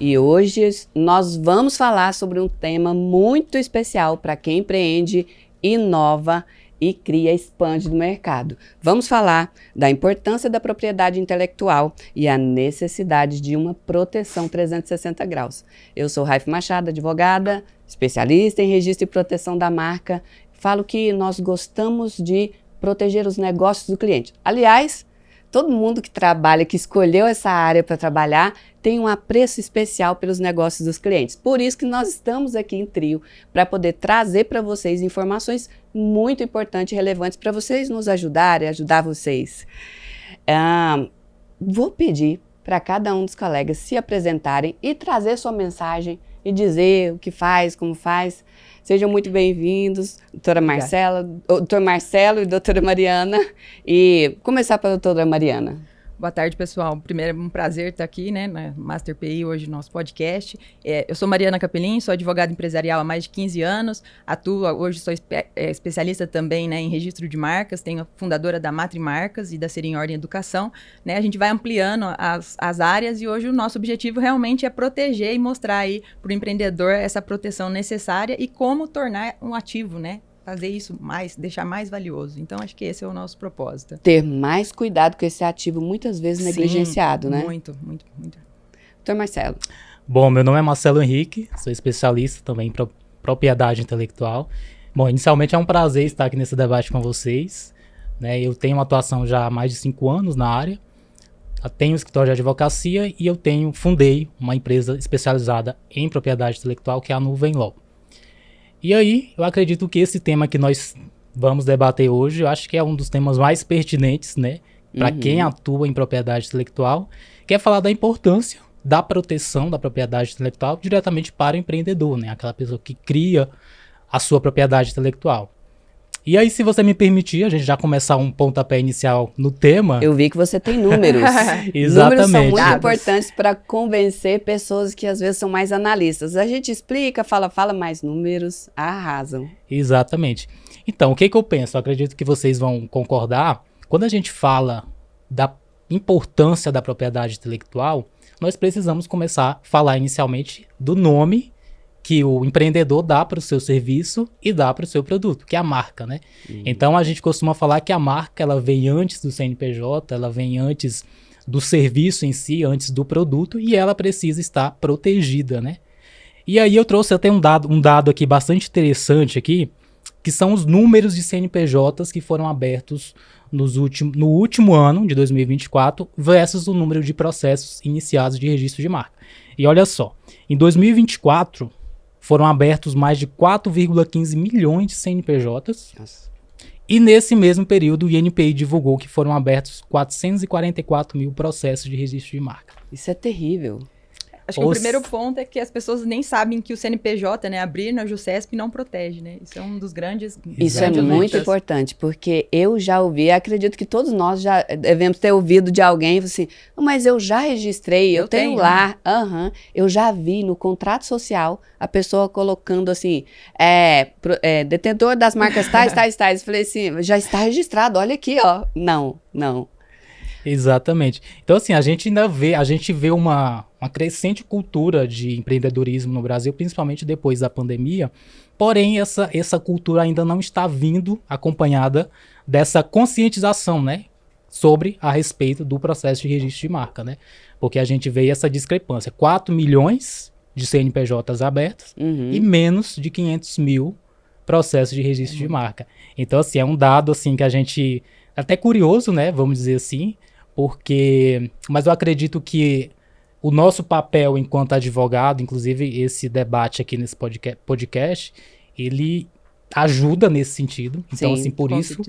E hoje nós vamos falar sobre um tema muito especial para quem empreende, inova e cria, expande no mercado. Vamos falar da importância da propriedade intelectual e a necessidade de uma proteção 360 graus. Eu sou Raif Machado, advogada, especialista em registro e proteção da marca. Falo que nós gostamos de proteger os negócios do cliente. Aliás, todo mundo que trabalha, que escolheu essa área para trabalhar, tem um apreço especial pelos negócios dos clientes. Por isso que nós estamos aqui em trio, para poder trazer para vocês informações muito importantes e relevantes para vocês nos ajudarem, ajudar vocês. Vou pedir para cada um dos colegas se apresentarem e trazer sua mensagem e dizer o que faz, como faz. Sejam muito bem-vindos, doutor Marcelo e doutora Mariana. E começar pela doutora Mariana. Boa tarde, pessoal. Primeiro, é um prazer estar aqui, né, na Master PI, hoje, no nosso podcast. Eu sou Mariana Capelin, sou advogada empresarial há mais de 15 anos, hoje sou especialista também, né, em registro de marcas, tenho fundadora da Matrimarcas e da Ser em Ordem Educação, né, a gente vai ampliando as áreas e hoje o nosso objetivo realmente é proteger e mostrar aí para o empreendedor essa proteção necessária e como tornar um ativo, né, fazer isso mais, deixar mais valioso. Então, acho que esse é o nosso propósito. Ter mais cuidado com esse ativo, muitas vezes negligenciado, né? Muito. Doutor Marcelo. Bom, meu nome é Marcelo Henrique, sou especialista também em propriedade intelectual. Bom, inicialmente é um prazer estar aqui nesse debate com vocês, né? Eu tenho uma atuação já há mais de 5 anos na área, tenho um escritório de advocacia e eu fundei uma empresa especializada em propriedade intelectual, que é a Nuvem Law. E aí, eu acredito que esse tema que nós vamos debater hoje, eu acho que é um dos temas mais pertinentes, né? Para quem atua em propriedade intelectual, que é falar da importância da proteção da propriedade intelectual diretamente para o empreendedor, né? Aquela pessoa que cria a sua propriedade intelectual. E aí, se você me permitir, a gente já começar um pontapé inicial no tema. Eu vi que você tem números. Exatamente. Números são muito importantes para convencer pessoas que às vezes são mais analistas. A gente explica, fala, mas números arrasam. Exatamente. Então, o que eu penso? Eu acredito que vocês vão concordar. Quando a gente fala da importância da propriedade intelectual, nós precisamos começar a falar inicialmente do nome que o empreendedor dá para o seu serviço e dá para o seu produto, que é a marca, né? Então, a gente costuma falar que a marca, ela vem antes do CNPJ, ela vem antes do serviço em si, antes do produto, e ela precisa estar protegida, né? E aí eu trouxe até um dado aqui bastante interessante aqui, que são os números de CNPJs que foram abertos no último ano, de 2024, versus o número de processos iniciados de registro de marca. E olha só, em 2024, foram abertos mais de 4,15 milhões de CNPJs. Nossa. E nesse mesmo período, o INPI divulgou que foram abertos 444 mil processos de registro de marca. Isso é terrível. Acho que o primeiro ponto é que as pessoas nem sabem que o CNPJ, né, abrir na Jusesp não protege, né? Isso é um dos grandes... Isso é muito importante, porque eu já ouvi, acredito que todos nós já devemos ter ouvido de alguém, assim, mas eu já registrei, eu tenho lá, eu já vi no contrato social a pessoa colocando assim, detentor das marcas tais. Eu falei assim, já está registrado, olha aqui, ó. Não. Exatamente. Então, assim, a gente vê uma crescente cultura de empreendedorismo no Brasil, principalmente depois da pandemia, porém essa cultura ainda não está vindo acompanhada dessa conscientização, né, a respeito do processo de registro de marca, né, porque a gente vê essa discrepância, 4 milhões de CNPJs abertos e menos de 500 mil processos de registro de marca. Então, assim, é um dado, assim, que a gente, até curioso, né, vamos dizer assim, mas eu acredito que o nosso papel enquanto advogado, inclusive esse debate aqui nesse podcast, ele ajuda nesse sentido. Então, sim, assim, por isso,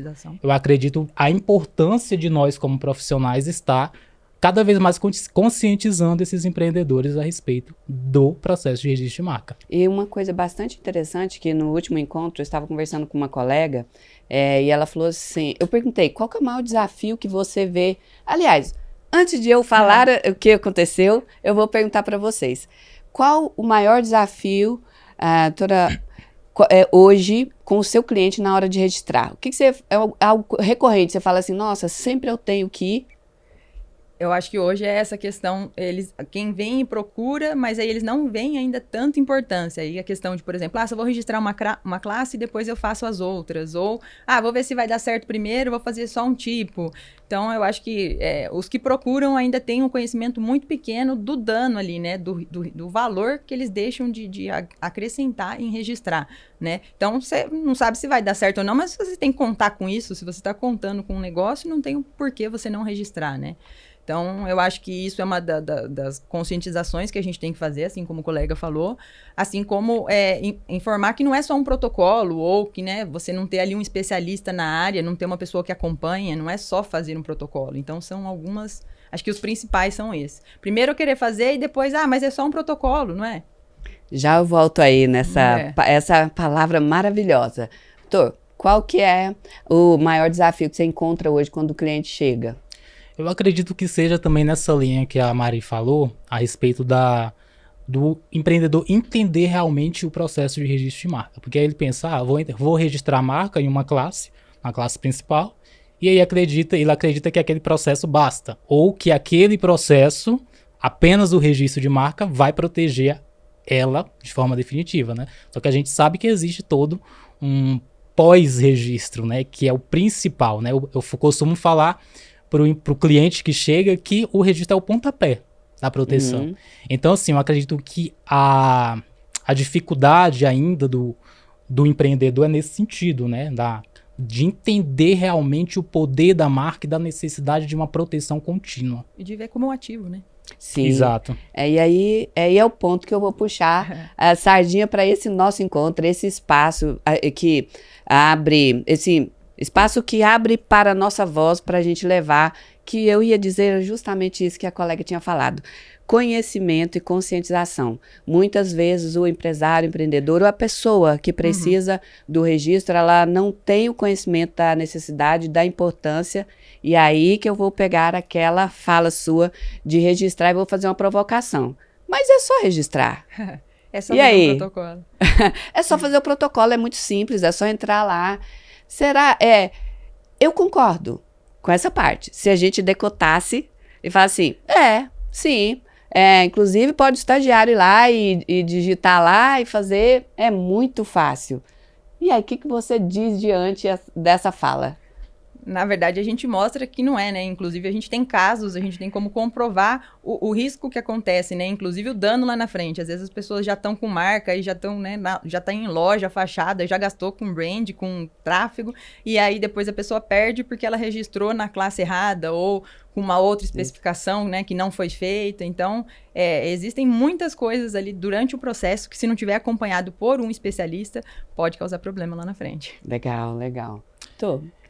eu acredito a importância de nós como profissionais estar cada vez mais conscientizando esses empreendedores a respeito do processo de registro de marca. E uma coisa bastante interessante, que no último encontro eu estava conversando com uma colega, e ela falou assim, eu perguntei, qual que é o maior desafio que você vê? Aliás, antes de eu falar o que aconteceu, eu vou perguntar para vocês, qual o maior desafio hoje com o seu cliente na hora de registrar? O que você, é algo recorrente, você fala assim, nossa, sempre eu tenho que Eu acho que hoje é essa questão, quem vem e procura, mas aí eles não veem ainda tanta importância. Aí a questão de, por exemplo, se eu vou registrar uma classe e depois eu faço as outras. Ou, vou ver se vai dar certo primeiro, vou fazer só um tipo. Então, eu acho que os que procuram ainda têm um conhecimento muito pequeno do dano ali, né? Do valor que eles deixam de acrescentar em registrar, né? Então, você não sabe se vai dar certo ou não, mas você tem que contar com isso. Se você está contando com um negócio, não tem por que você não registrar, né? Então, eu acho que isso é uma das conscientizações que a gente tem que fazer, assim como o colega falou, assim como informar que não é só um protocolo, ou que, né, você não ter ali um especialista na área, não ter uma pessoa que acompanha, não é só fazer um protocolo. Então, são algumas, acho que os principais são esses. Primeiro eu querer fazer e depois, mas é só um protocolo, não é? Já eu volto aí essa palavra maravilhosa. Doutor, qual que é o maior desafio que você encontra hoje quando o cliente chega? Eu acredito que seja também nessa linha que a Mari falou, a respeito do empreendedor entender realmente o processo de registro de marca. Porque aí ele pensa, vou registrar a marca em uma classe principal, e aí ele acredita que aquele processo basta, ou que aquele processo, apenas o registro de marca, vai proteger ela de forma definitiva, né? Só que a gente sabe que existe todo um pós-registro, né? Que é o principal, né? Eu costumo falar para o cliente que chega que o registro é o pontapé da proteção. Uhum. Então, assim, eu acredito que a dificuldade ainda do empreendedor é nesse sentido, né? De entender realmente o poder da marca e da necessidade de uma proteção contínua. E de ver como um ativo, né? Sim. Exato. E aí é o ponto que eu vou puxar a sardinha para esse nosso encontro, esse espaço que abre, esse espaço que abre para a nossa voz, para a gente levar, que eu ia dizer justamente isso que a colega tinha falado. Conhecimento e conscientização. Muitas vezes o empresário, o empreendedor ou a pessoa que precisa do registro, ela não tem o conhecimento da necessidade, da importância, e aí que eu vou pegar aquela fala sua de registrar e vou fazer uma provocação. Mas é só registrar. É só E fazer aí? um protocolo. É só fazer o protocolo, é muito simples, é só entrar lá. Eu concordo com essa parte. Se a gente decotasse e falasse assim, sim, inclusive pode o estagiário ir lá e digitar lá e fazer, é muito fácil. E aí, o que você diz diante dessa fala? Na verdade, a gente mostra que não é, né? Inclusive, a gente tem casos, a gente tem como comprovar o risco que acontece, né? Inclusive, o dano lá na frente. Às vezes, as pessoas já estão com marca e já estão, né? Já tá em loja, fachada, já gastou com brand, com tráfego. E aí, depois a pessoa perde porque ela registrou na classe errada ou com uma outra especificação, né? Que não foi feita. Então, existem muitas coisas ali durante o processo que, se não tiver acompanhado por um especialista, pode causar problema lá na frente. Legal.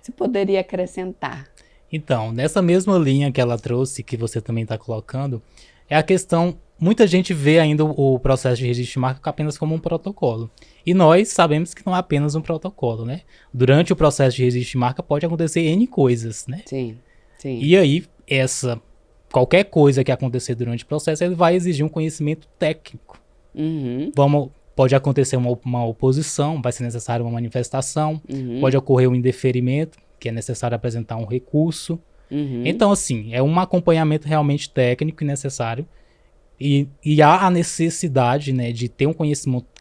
Você poderia acrescentar? Então, nessa mesma linha que ela trouxe, que você também está colocando, é a questão, muita gente vê ainda o processo de registro de marca apenas como um protocolo. E nós sabemos que não é apenas um protocolo, né? Durante o processo de registro de marca pode acontecer N coisas, né? Sim. E aí, qualquer coisa que acontecer durante o processo, ele vai exigir um conhecimento técnico. Uhum. Pode acontecer uma oposição, vai ser necessária uma manifestação, pode ocorrer um indeferimento, que é necessário apresentar um recurso. Então, assim, é um acompanhamento realmente técnico e necessário. E há a necessidade, né, de ter um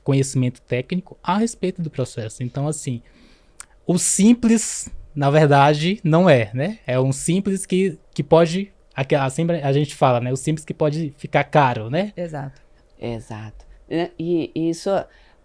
conhecimento técnico a respeito do processo. Então, assim, o simples, na verdade, não é, né? É um simples que pode... Sempre a gente fala, né? O simples que pode ficar caro, né? Exato. E isso,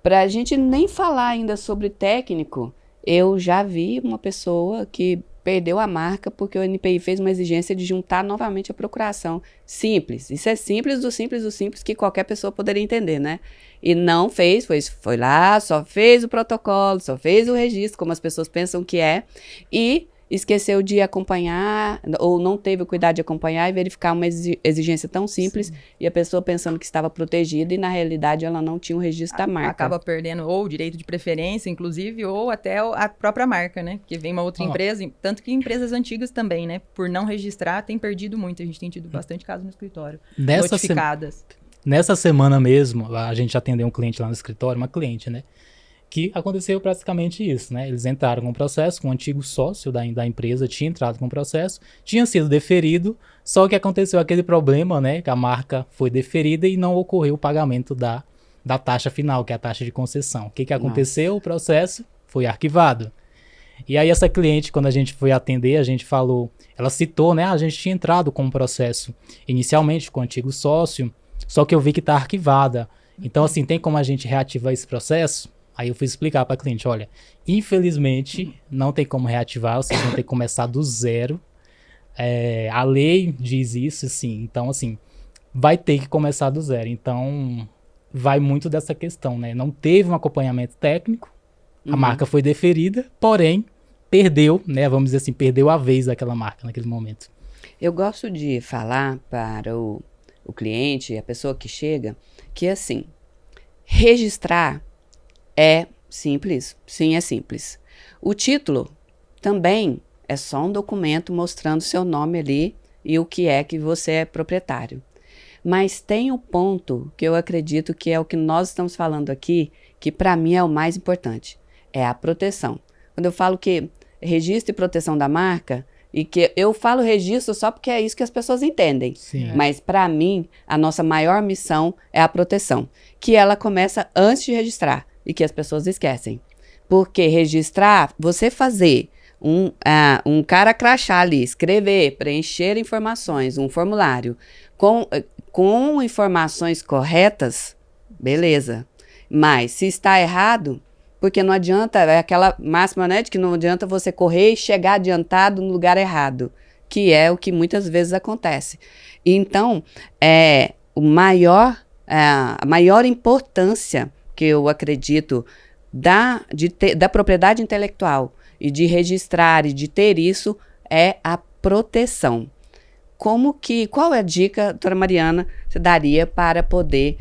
para a gente nem falar ainda sobre técnico, eu já vi uma pessoa que perdeu a marca porque o NPI fez uma exigência de juntar novamente a procuração. Simples. Isso é simples do simples que qualquer pessoa poderia entender, né? E não fez, foi lá, só fez o protocolo, só fez o registro, como as pessoas pensam que é, e esqueceu de acompanhar, ou não teve o cuidado de acompanhar e verificar uma exigência tão simples. Sim. E a pessoa pensando que estava protegida e, na realidade, ela não tinha o registro da marca. Acaba perdendo ou o direito de preferência, inclusive, ou até a própria marca, né? Porque vem uma outra empresa, tanto que empresas antigas também, né? Por não registrar, tem perdido muito. A gente tem tido bastante casos no escritório, notificadas. Nessa semana mesmo, a gente atendeu um cliente lá no escritório, uma cliente, né? Que aconteceu praticamente isso, né? Eles entraram com o processo, com o antigo sócio da empresa tinha entrado com o processo, tinha sido deferido, só que aconteceu aquele problema, né? Que a marca foi deferida e não ocorreu o pagamento da taxa final, que é a taxa de concessão. O que aconteceu? O processo foi arquivado. E aí essa cliente, quando a gente foi atender, a gente falou, ela citou, né? A gente tinha entrado com o processo inicialmente com o antigo sócio, só que eu vi que está arquivada. Então, assim, tem como a gente reativar esse processo? Aí eu fui explicar para a cliente, olha, infelizmente não tem como reativar, vocês vão ter que começar do zero. A lei diz isso, assim, então assim, vai ter que começar do zero. Então, vai muito dessa questão, né? Não teve um acompanhamento técnico, a marca foi deferida, porém, perdeu, né? Vamos dizer assim, perdeu a vez daquela marca naquele momento. Eu gosto de falar para o cliente, a pessoa que chega, que assim, registrar é simples, sim, é simples. O título também é só um documento mostrando seu nome ali e o que é que você é proprietário. Mas tem um ponto que eu acredito que é o que nós estamos falando aqui, que para mim é o mais importante, é a proteção. Quando eu falo que registro e proteção da marca, e que eu falo registro só porque é isso que as pessoas entendem. Sim. Mas para mim, a nossa maior missão é a proteção, que ela começa antes de registrar. E que as pessoas esquecem. Porque registrar, você fazer um cara crachá ali, escrever, preencher informações, um formulário, com informações corretas, beleza. Mas se está errado, porque não adianta, é aquela máxima, né, de que não adianta você correr e chegar adiantado no lugar errado, que é o que muitas vezes acontece. Então, a maior importância que eu acredito da propriedade intelectual e de registrar e de ter isso é a proteção. Qual é a dica, doutora Mariana, você daria para poder,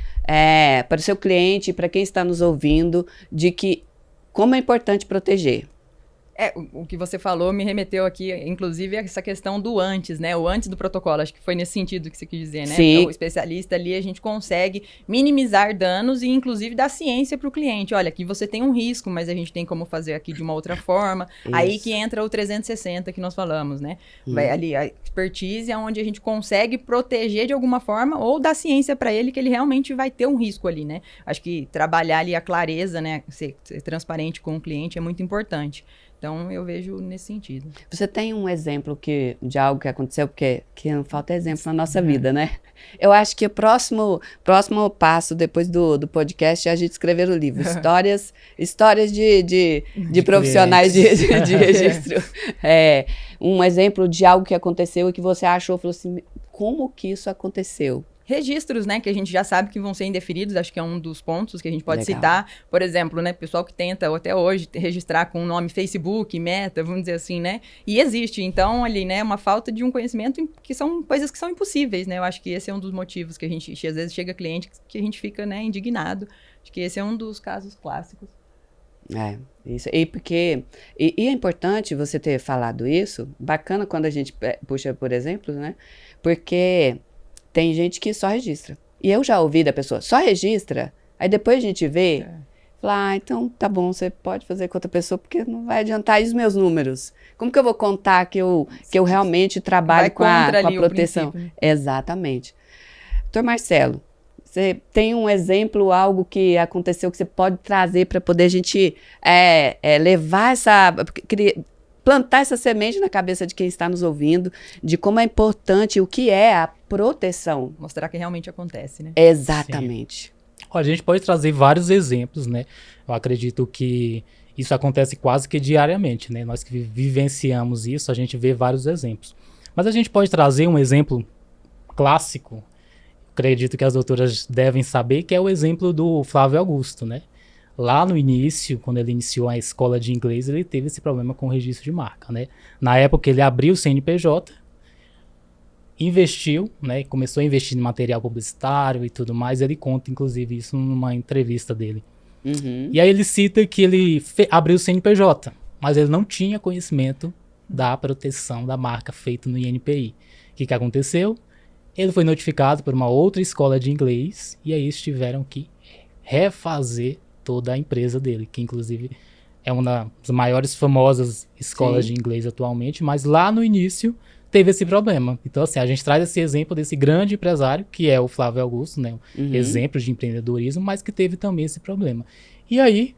para o seu cliente, para quem está nos ouvindo, de que como é importante proteger? O que você falou me remeteu aqui, inclusive, a essa questão do antes, né? O antes do protocolo, acho que foi nesse sentido que você quis dizer, né? Sim. Então, o especialista ali, a gente consegue minimizar danos e, inclusive, dar ciência para o cliente. Olha, aqui você tem um risco, mas a gente tem como fazer aqui de uma outra forma. Isso. Aí que entra o 360 que nós falamos, né? Vai ali, a expertise é onde a gente consegue proteger de alguma forma ou dar ciência para ele que ele realmente vai ter um risco ali, né? Acho que trabalhar ali a clareza, né? Ser transparente com o cliente é muito importante. Então, eu vejo nesse sentido. Você tem um exemplo de algo que aconteceu, porque que não falta exemplo na nossa vida, né? Eu acho que o próximo passo, depois do podcast, é a gente escrever o livro. Histórias de profissionais de registro. Um exemplo de algo que aconteceu e que você achou, falou assim, como que isso aconteceu? Registros, né, que a gente já sabe que vão ser indeferidos, acho que é um dos pontos que a gente pode Legal. citar. Por exemplo, né, pessoal que tenta até hoje registrar com o nome Facebook, Meta, vamos dizer assim, né, e existe, então, ali, né, uma falta de um conhecimento que são coisas que são impossíveis, né, eu acho que esse é um dos motivos que a gente, às vezes chega cliente que a gente fica, né, indignado, acho que esse é um dos casos clássicos. Isso. E é importante você ter falado isso, bacana quando a gente puxa por exemplo, né, porque tem gente que só registra. E eu já ouvi da pessoa, só registra, aí depois a gente vê, fala, então tá bom, você pode fazer com outra pessoa, porque não vai adiantar os meus números. Como que eu vou contar que eu realmente trabalho com a proteção? Exatamente. Doutor Marcelo, você tem um exemplo, algo que aconteceu que você pode trazer para poder a gente levar plantar essa semente na cabeça de quem está nos ouvindo, de como é importante, o que é a proteção. Mostrar que realmente acontece, né? Exatamente. A gente pode trazer vários exemplos, né? Eu acredito que isso acontece quase que diariamente, né? Nós que vivenciamos isso, a gente vê vários exemplos. Mas a gente pode trazer um exemplo clássico, acredito que as doutoras devem saber, que é o exemplo do Flávio Augusto, né? Lá no início, quando ele iniciou a escola de inglês, ele teve esse problema com o registro de marca, né? Na época, ele abriu o CNPJ, investiu, né? Começou a investir em material publicitário e tudo mais. Ele conta, inclusive, isso numa entrevista dele. Uhum. E aí ele cita que ele abriu o CNPJ, mas ele não tinha conhecimento da proteção da marca feita no INPI. O que aconteceu? Ele foi notificado por uma outra escola de inglês e aí eles tiveram que refazer contratou da empresa dele, que inclusive é uma das maiores famosas escolas de inglês atualmente, mas lá no início teve esse problema. Então, assim, a gente traz esse exemplo desse grande empresário, que é o Flávio Augusto, né? Exemplo de empreendedorismo, mas que teve também esse problema. E aí,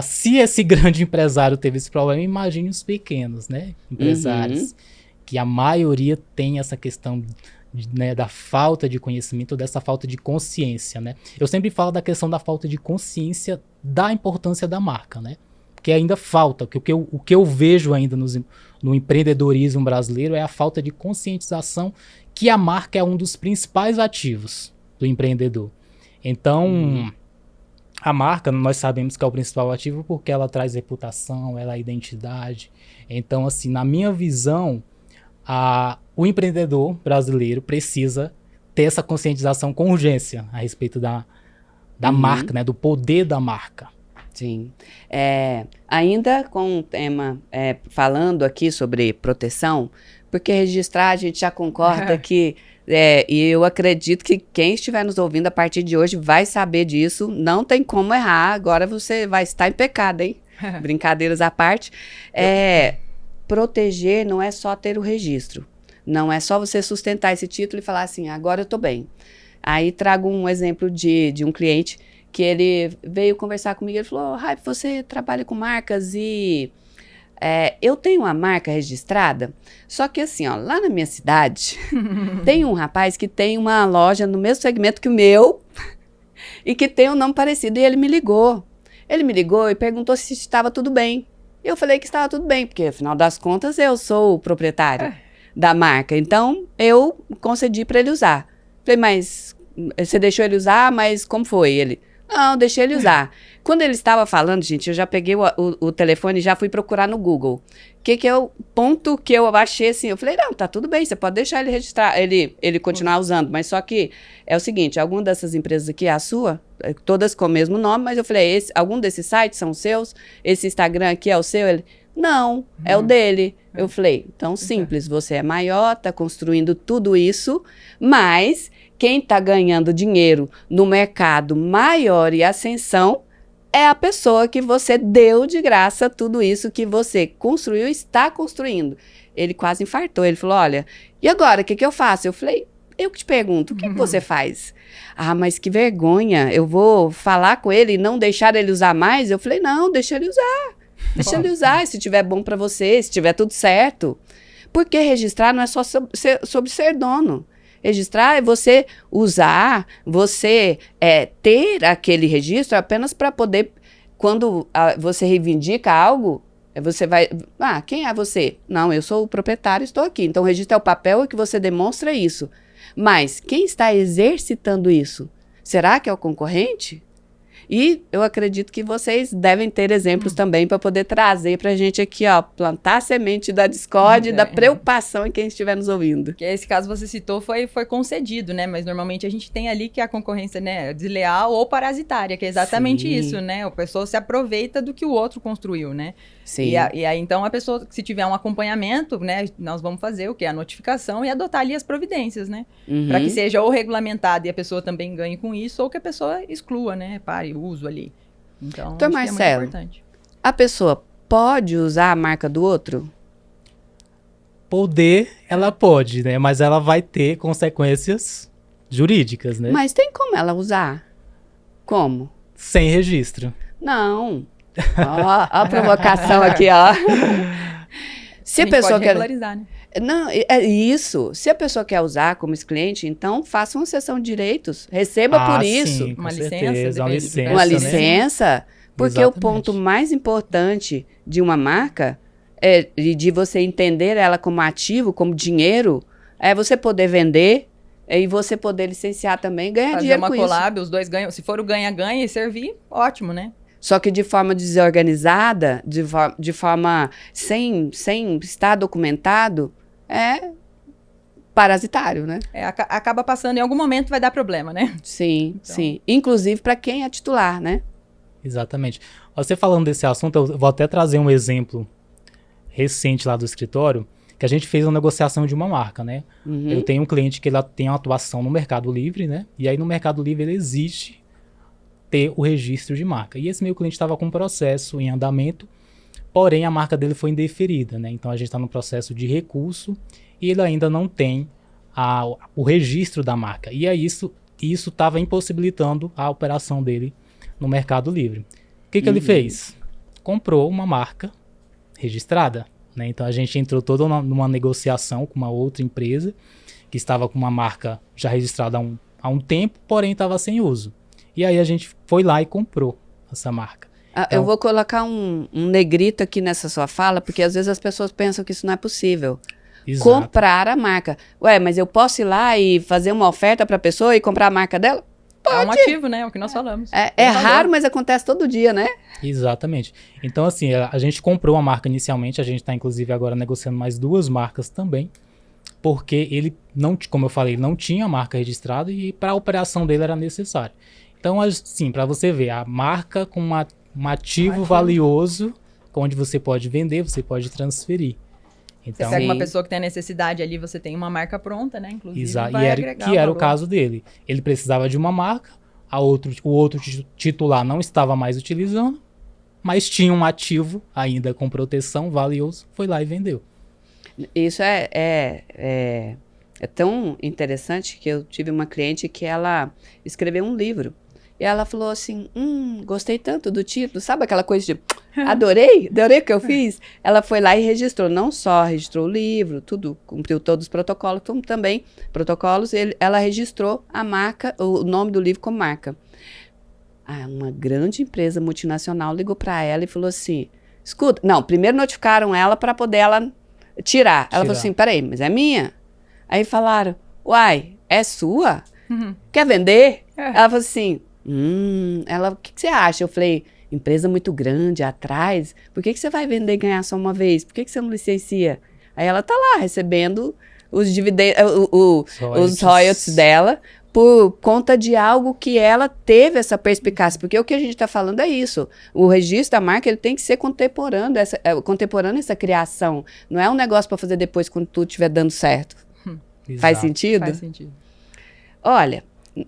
se esse grande empresário teve esse problema, imagine os pequenos, né? Empresários, que a maioria tem essa questão, né, da falta de conhecimento, dessa falta de consciência, né? Eu sempre falo da questão da falta de consciência da importância da marca, né? Porque ainda falta, o que eu vejo ainda no empreendedorismo brasileiro é a falta de conscientização que a marca é um dos principais ativos do empreendedor. Então, a marca, nós sabemos que é o principal ativo porque ela traz reputação, ela é identidade. Então, assim, na minha visão, o empreendedor brasileiro precisa ter essa conscientização com urgência a respeito da marca, né, do poder da marca. Sim. Ainda com o tema, falando aqui sobre proteção, porque registrar a gente já concorda que, e eu acredito que quem estiver nos ouvindo a partir de hoje vai saber disso, não tem como errar, agora você vai estar em pecado, hein? Brincadeiras à parte. Proteger não é só ter o registro, não é só você sustentar esse título e falar assim, agora eu estou bem. Aí trago um exemplo de um cliente que ele veio conversar comigo, ele falou, Raip, você trabalha com marcas e eu tenho uma marca registrada, só que assim, ó, lá na minha cidade, tem um rapaz que tem uma loja no mesmo segmento que o meu e que tem um nome parecido, e ele me ligou. Ele me ligou e perguntou se estava tudo bem. Eu falei que estava tudo bem, porque afinal das contas eu sou o proprietário da marca, então eu concedi para ele usar. Falei, mas você deixou ele usar, mas como foi? Ele... Não, deixei ele usar. Quando ele estava falando, gente, eu já peguei o telefone e já fui procurar no Google. Que é o ponto que eu achei assim? Eu falei, não, tá tudo bem, você pode deixar ele registrar, ele continuar usando. Mas só que é o seguinte, alguma dessas empresas aqui é a sua, todas com o mesmo nome, mas eu falei, algum desses sites são seus? Esse Instagram aqui é o seu? Ele, não, é o dele. Eu falei, então simples, você é maior, tá construindo tudo isso, mas... Quem está ganhando dinheiro no mercado maior e ascensão é a pessoa que você deu de graça tudo isso que você construiu e está construindo. Ele quase infartou. Ele falou, olha, e agora, o que eu faço? Eu falei, eu que te pergunto, o que você faz? Ah, mas que vergonha, eu vou falar com ele e não deixar ele usar mais? Eu falei, não, deixa ele usar. Deixa ele usar, se tiver bom para você, se tiver tudo certo. Porque registrar não é só sobre ser dono. Registrar é você usar, você ter aquele registro apenas para poder, quando você reivindica algo, você vai... quem é você? Não, eu sou o proprietário, estou aqui. Então, o registro é o papel que você demonstra isso. Mas quem está exercitando isso? Será que é o concorrente? E eu acredito que vocês devem ter exemplos também para poder trazer para a gente aqui, ó, plantar a semente da discórdia e da preocupação em quem estiver nos ouvindo. Que esse caso você citou foi concedido, né? Mas normalmente a gente tem ali que a concorrência, né, desleal ou parasitária, que é exatamente isso, né? A pessoa se aproveita do que o outro construiu, né? Sim. E aí, então, a pessoa, se tiver um acompanhamento, né, nós vamos fazer o quê? A notificação e adotar ali as providências, né? Para que seja ou regulamentado e a pessoa também ganhe com isso, ou que a pessoa exclua, né? Pare o uso ali. Então, Doutor Marcelo, é muito importante. A pessoa pode usar a marca do outro? Poder, ela pode, né? Mas ela vai ter consequências jurídicas, né? Mas tem como ela usar? Como? Sem registro. Não. Ó a provocação aqui, ó. Se a pessoa pode quer regularizar, né? Não, é isso. Se a pessoa quer usar como esse cliente, então faça uma cessão de direitos. Receba por isso. Sim, Uma certeza, uma licença. Uma né? licença. Porque Exatamente. o ponto mais importante de uma marca é de você entender ela como ativo, como dinheiro, é você poder vender e você poder licenciar também, ganhar Fazer dinheiro uma com collab, os dois ganham. Se for o ganha-ganha e servir, ótimo, né? Só que de forma desorganizada, de forma sem estar documentado, é parasitário, né? Acaba passando, em algum momento vai dar problema, né? Sim, Então. sim. Inclusive para quem é titular, né? Exatamente. Você falando desse assunto, eu vou até trazer um exemplo recente lá do escritório, que a gente fez uma negociação de uma marca, né? Eu tenho um cliente que ela tem uma atuação no Mercado Livre, né? E aí no Mercado Livre ele existe ter o registro de marca. E esse meu cliente estava com um processo em andamento, porém a marca dele foi indeferida, né? Então a gente está no processo de recurso e ele ainda não tem o registro da marca. E isso estava impossibilitando a operação dele no Mercado Livre. O que ele fez? Comprou uma marca registrada, né? Então a gente entrou toda numa negociação com uma outra empresa que estava com uma marca já registrada há um tempo, porém estava sem uso. E aí a gente foi lá e comprou essa marca. Eu vou colocar um negrito aqui nessa sua fala, porque às vezes as pessoas pensam que isso não é possível. Exato. Comprar a marca. Ué, mas eu posso ir lá e fazer uma oferta para a pessoa e comprar a marca dela? Pode. É um ativo, né? É o que nós falamos. É raro, mas acontece todo dia, né? Exatamente. Então, assim, a gente comprou a marca inicialmente, a gente está, inclusive, agora negociando mais 2 marcas também, porque ele não, como eu falei, não tinha marca registrada e para a operação dele era necessário. Então, assim, para você ver, a marca com um ativo valioso, onde você pode vender, você pode transferir. Então, você pega uma pessoa que tem a necessidade ali, você tem uma marca pronta, né? Inclusive, que era o caso dele. Ele precisava de uma marca, o outro titular não estava mais utilizando, mas tinha um ativo ainda com proteção, valioso, foi lá e vendeu. Isso é tão interessante que eu tive uma cliente que ela escreveu um livro. E ela falou assim, gostei tanto do título, sabe aquela coisa de, adorei o que eu fiz? Ela foi lá e registrou, não só registrou o livro, tudo, cumpriu todos os protocolos, como também protocolos, ela registrou a marca, o nome do livro como marca. Uma grande empresa multinacional ligou para ela e falou assim, escuta, não, primeiro notificaram ela para poder ela tirar. Ela falou assim, peraí, mas é minha? Aí falaram, uai, é sua? Quer vender? Ela falou assim, o que você acha? Eu falei, empresa muito grande, atrás, por que você vai vender e ganhar só uma vez? Por que você não licencia? Aí ela tá lá, recebendo os dividendos, os royalties dela, por conta de algo que ela teve essa perspicácia, porque o que a gente está falando é isso, o registro da marca ele tem que ser contemporâneo essa criação, não é um negócio para fazer depois quando tudo estiver dando certo. Faz sentido? Faz sentido. Olha,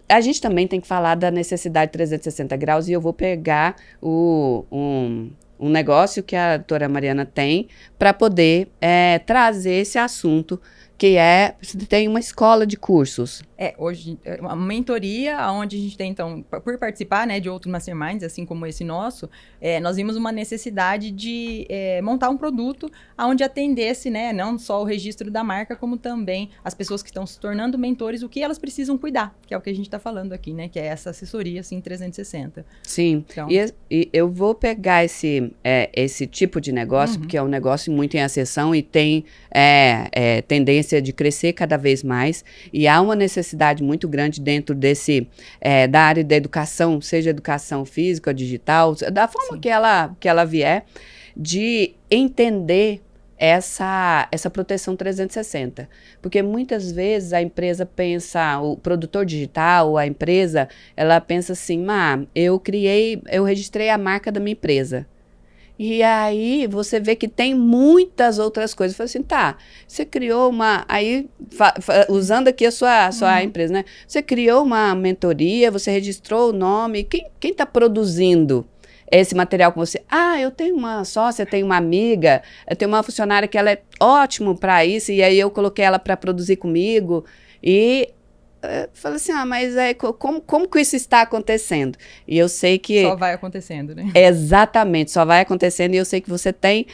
a gente também tem que falar da necessidade 360 graus e eu vou pegar um negócio que a doutora Mariana tem para poder trazer esse assunto, que tem uma escola de cursos. Hoje, uma mentoria, onde a gente tem, então, por participar, né, de outros masterminds, assim como esse nosso, nós vimos uma necessidade de montar um produto onde atendesse, né, não só o registro da marca, como também as pessoas que estão se tornando mentores, o que elas precisam cuidar, que é o que a gente está falando aqui, né, que é essa assessoria, assim, 360. Sim, então, e eu vou pegar esse tipo de negócio, porque é um negócio muito em ascensão e tem tendência de crescer cada vez mais, e há uma necessidade muito grande dentro da área da educação, seja educação física, digital, da forma que ela vier, de entender essa proteção 360. Porque muitas vezes a empresa pensa, o produtor digital, a empresa, ela pensa assim, eu registrei a marca da minha empresa. E aí você vê que tem muitas outras coisas. Fala assim, você criou usando aqui a sua empresa, né? Você criou uma mentoria, você registrou o nome. Quem está produzindo esse material com você? Eu tenho uma sócia, tenho uma amiga, eu tenho uma funcionária que ela é ótima para isso, e aí eu coloquei ela para produzir comigo. E falei assim, mas como que isso está acontecendo? E eu sei que... Só vai acontecendo, né? Exatamente, só vai acontecendo, e eu sei que você tem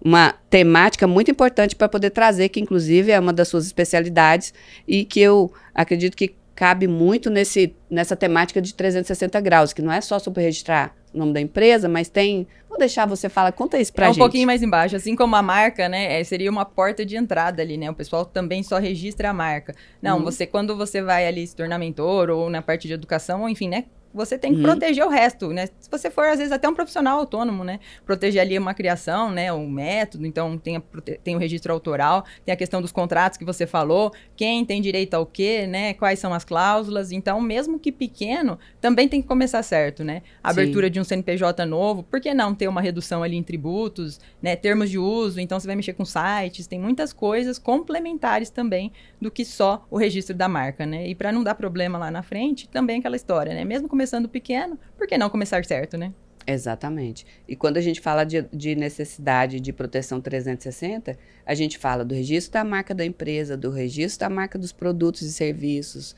uma temática muito importante para poder trazer, que inclusive é uma das suas especialidades, e que eu acredito que cabe muito nessa temática de 360 graus, que não é só sobre registrar o nome da empresa, mas tem... Vou deixar você falar, conta isso pra gente. Um pouquinho mais embaixo, assim como a marca, né, seria uma porta de entrada ali, né, o pessoal também só registra a marca. Não, quando você vai ali se tornar mentor, ou na parte de educação, ou enfim, né, você tem que proteger o resto, né? Se você for, às vezes, até um profissional autônomo, né? Proteger ali uma criação, né? Um método, então tem o registro autoral, tem a questão dos contratos que você falou, quem tem direito ao quê, né? Quais são as cláusulas. Então, mesmo que pequeno, também tem que começar certo, né? A abertura de um CNPJ novo, por que não ter uma redução ali em tributos, né? Termos de uso, então você vai mexer com sites, tem muitas coisas complementares também do que só o registro da marca, né? E para não dar problema lá na frente, também aquela história, né? Mesmo começando pequeno, por que não começar certo, né? Exatamente. E quando a gente fala de necessidade de proteção 360, a gente fala do registro da marca da empresa, do registro da marca dos produtos e serviços,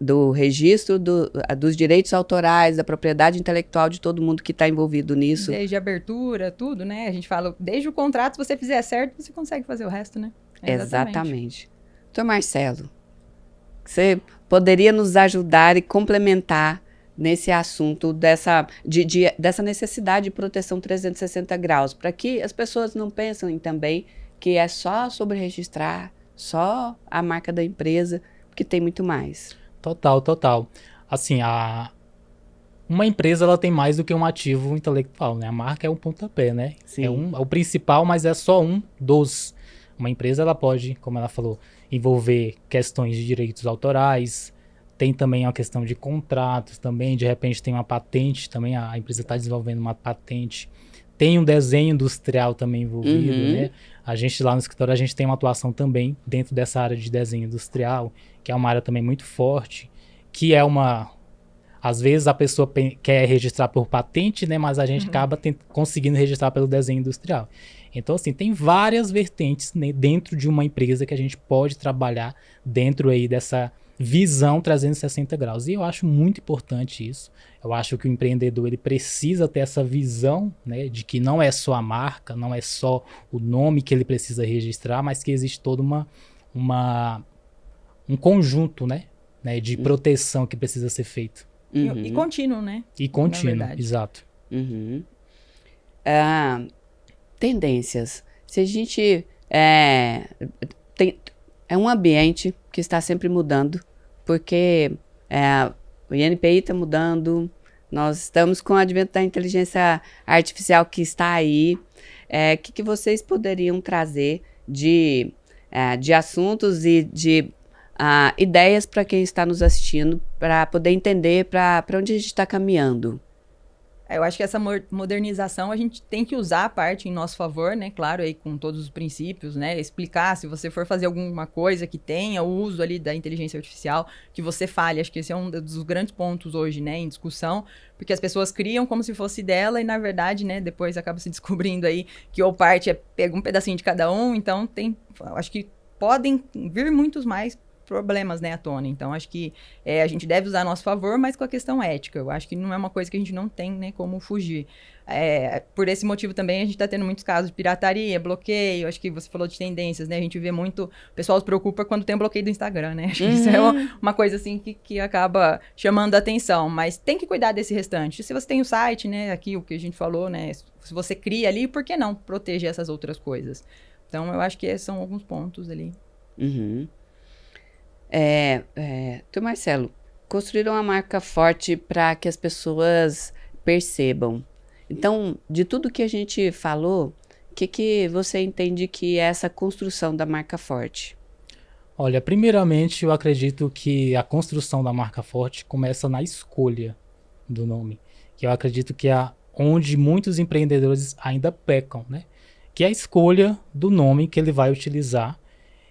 do registro dos direitos autorais, da propriedade intelectual de todo mundo que está envolvido nisso. Desde a abertura, tudo, né? A gente fala, desde o contrato, se você fizer certo, você consegue fazer o resto, né? Exatamente. Doutor Marcelo, você poderia nos ajudar e complementar nesse assunto dessa necessidade de proteção 360 graus, para que as pessoas não pensem também que é só sobre registrar, só a marca da empresa, porque tem muito mais. Total. Assim, uma empresa ela tem mais do que um ativo intelectual, né? A marca é um pontapé, né? Sim. É o principal, mas é só um dos. Uma empresa ela pode, como ela falou, envolver questões de direitos autorais. Tem também a questão de contratos também, de repente tem uma patente também, a empresa está desenvolvendo uma patente. Tem um desenho industrial também envolvido, né? A gente lá no escritório, a gente tem uma atuação também dentro dessa área de desenho industrial, que é uma área também muito forte, que é às vezes a pessoa quer registrar por patente, né? Mas a gente acaba conseguindo registrar pelo desenho industrial. Então, assim, tem várias vertentes, né, dentro de uma empresa que a gente pode trabalhar dentro aí dessa visão 360 graus. E eu acho muito importante isso. Eu acho que o empreendedor ele precisa ter essa visão, né, de que não é só a marca, não é só o nome que ele precisa registrar, mas que existe todo um conjunto, né, de proteção que precisa ser feito. E contínuo, né? E contínuo, exato. Tendências. Se a gente é um ambiente que está sempre mudando, porque o INPI está mudando, nós estamos com o advento da inteligência artificial que está aí. O que vocês poderiam trazer de assuntos e de ideias para quem está nos assistindo, para poder entender para onde a gente está caminhando? Eu acho que essa modernização a gente tem que usar a parte em nosso favor, né? Claro, aí com todos os princípios, né? Explicar, se você for fazer alguma coisa que tenha o uso ali da inteligência artificial, que você fale. Acho que esse é um dos grandes pontos hoje, né? Em discussão, porque as pessoas criam como se fosse dela e, na verdade, né? Depois acaba se descobrindo aí que ou parte pega um pedacinho de cada um. Então, acho que podem vir muitos mais problemas, né, à tona. Então, acho que a gente deve usar a nosso favor, mas com a questão ética. Eu acho que não é uma coisa que a gente não tem, né, como fugir. Por esse motivo também, a gente está tendo muitos casos de pirataria, bloqueio. Acho que você falou de tendências, né? A gente vê muito... O pessoal se preocupa quando tem um bloqueio do Instagram, né? Acho que isso é uma coisa, assim, que acaba chamando a atenção. Mas tem que cuidar desse restante. Se você tem o site, né, aqui o que a gente falou, né? Se você cria ali, por que não proteger essas outras coisas? Então, eu acho que esses são alguns pontos ali. Tu, Marcelo, construir uma marca forte para que as pessoas percebam. Então, de tudo que a gente falou, o que você entende que é essa construção da marca forte? Olha, primeiramente, eu acredito que a construção da marca forte começa na escolha do nome, que eu acredito que é onde muitos empreendedores ainda pecam, né? Que é a escolha do nome que ele vai utilizar.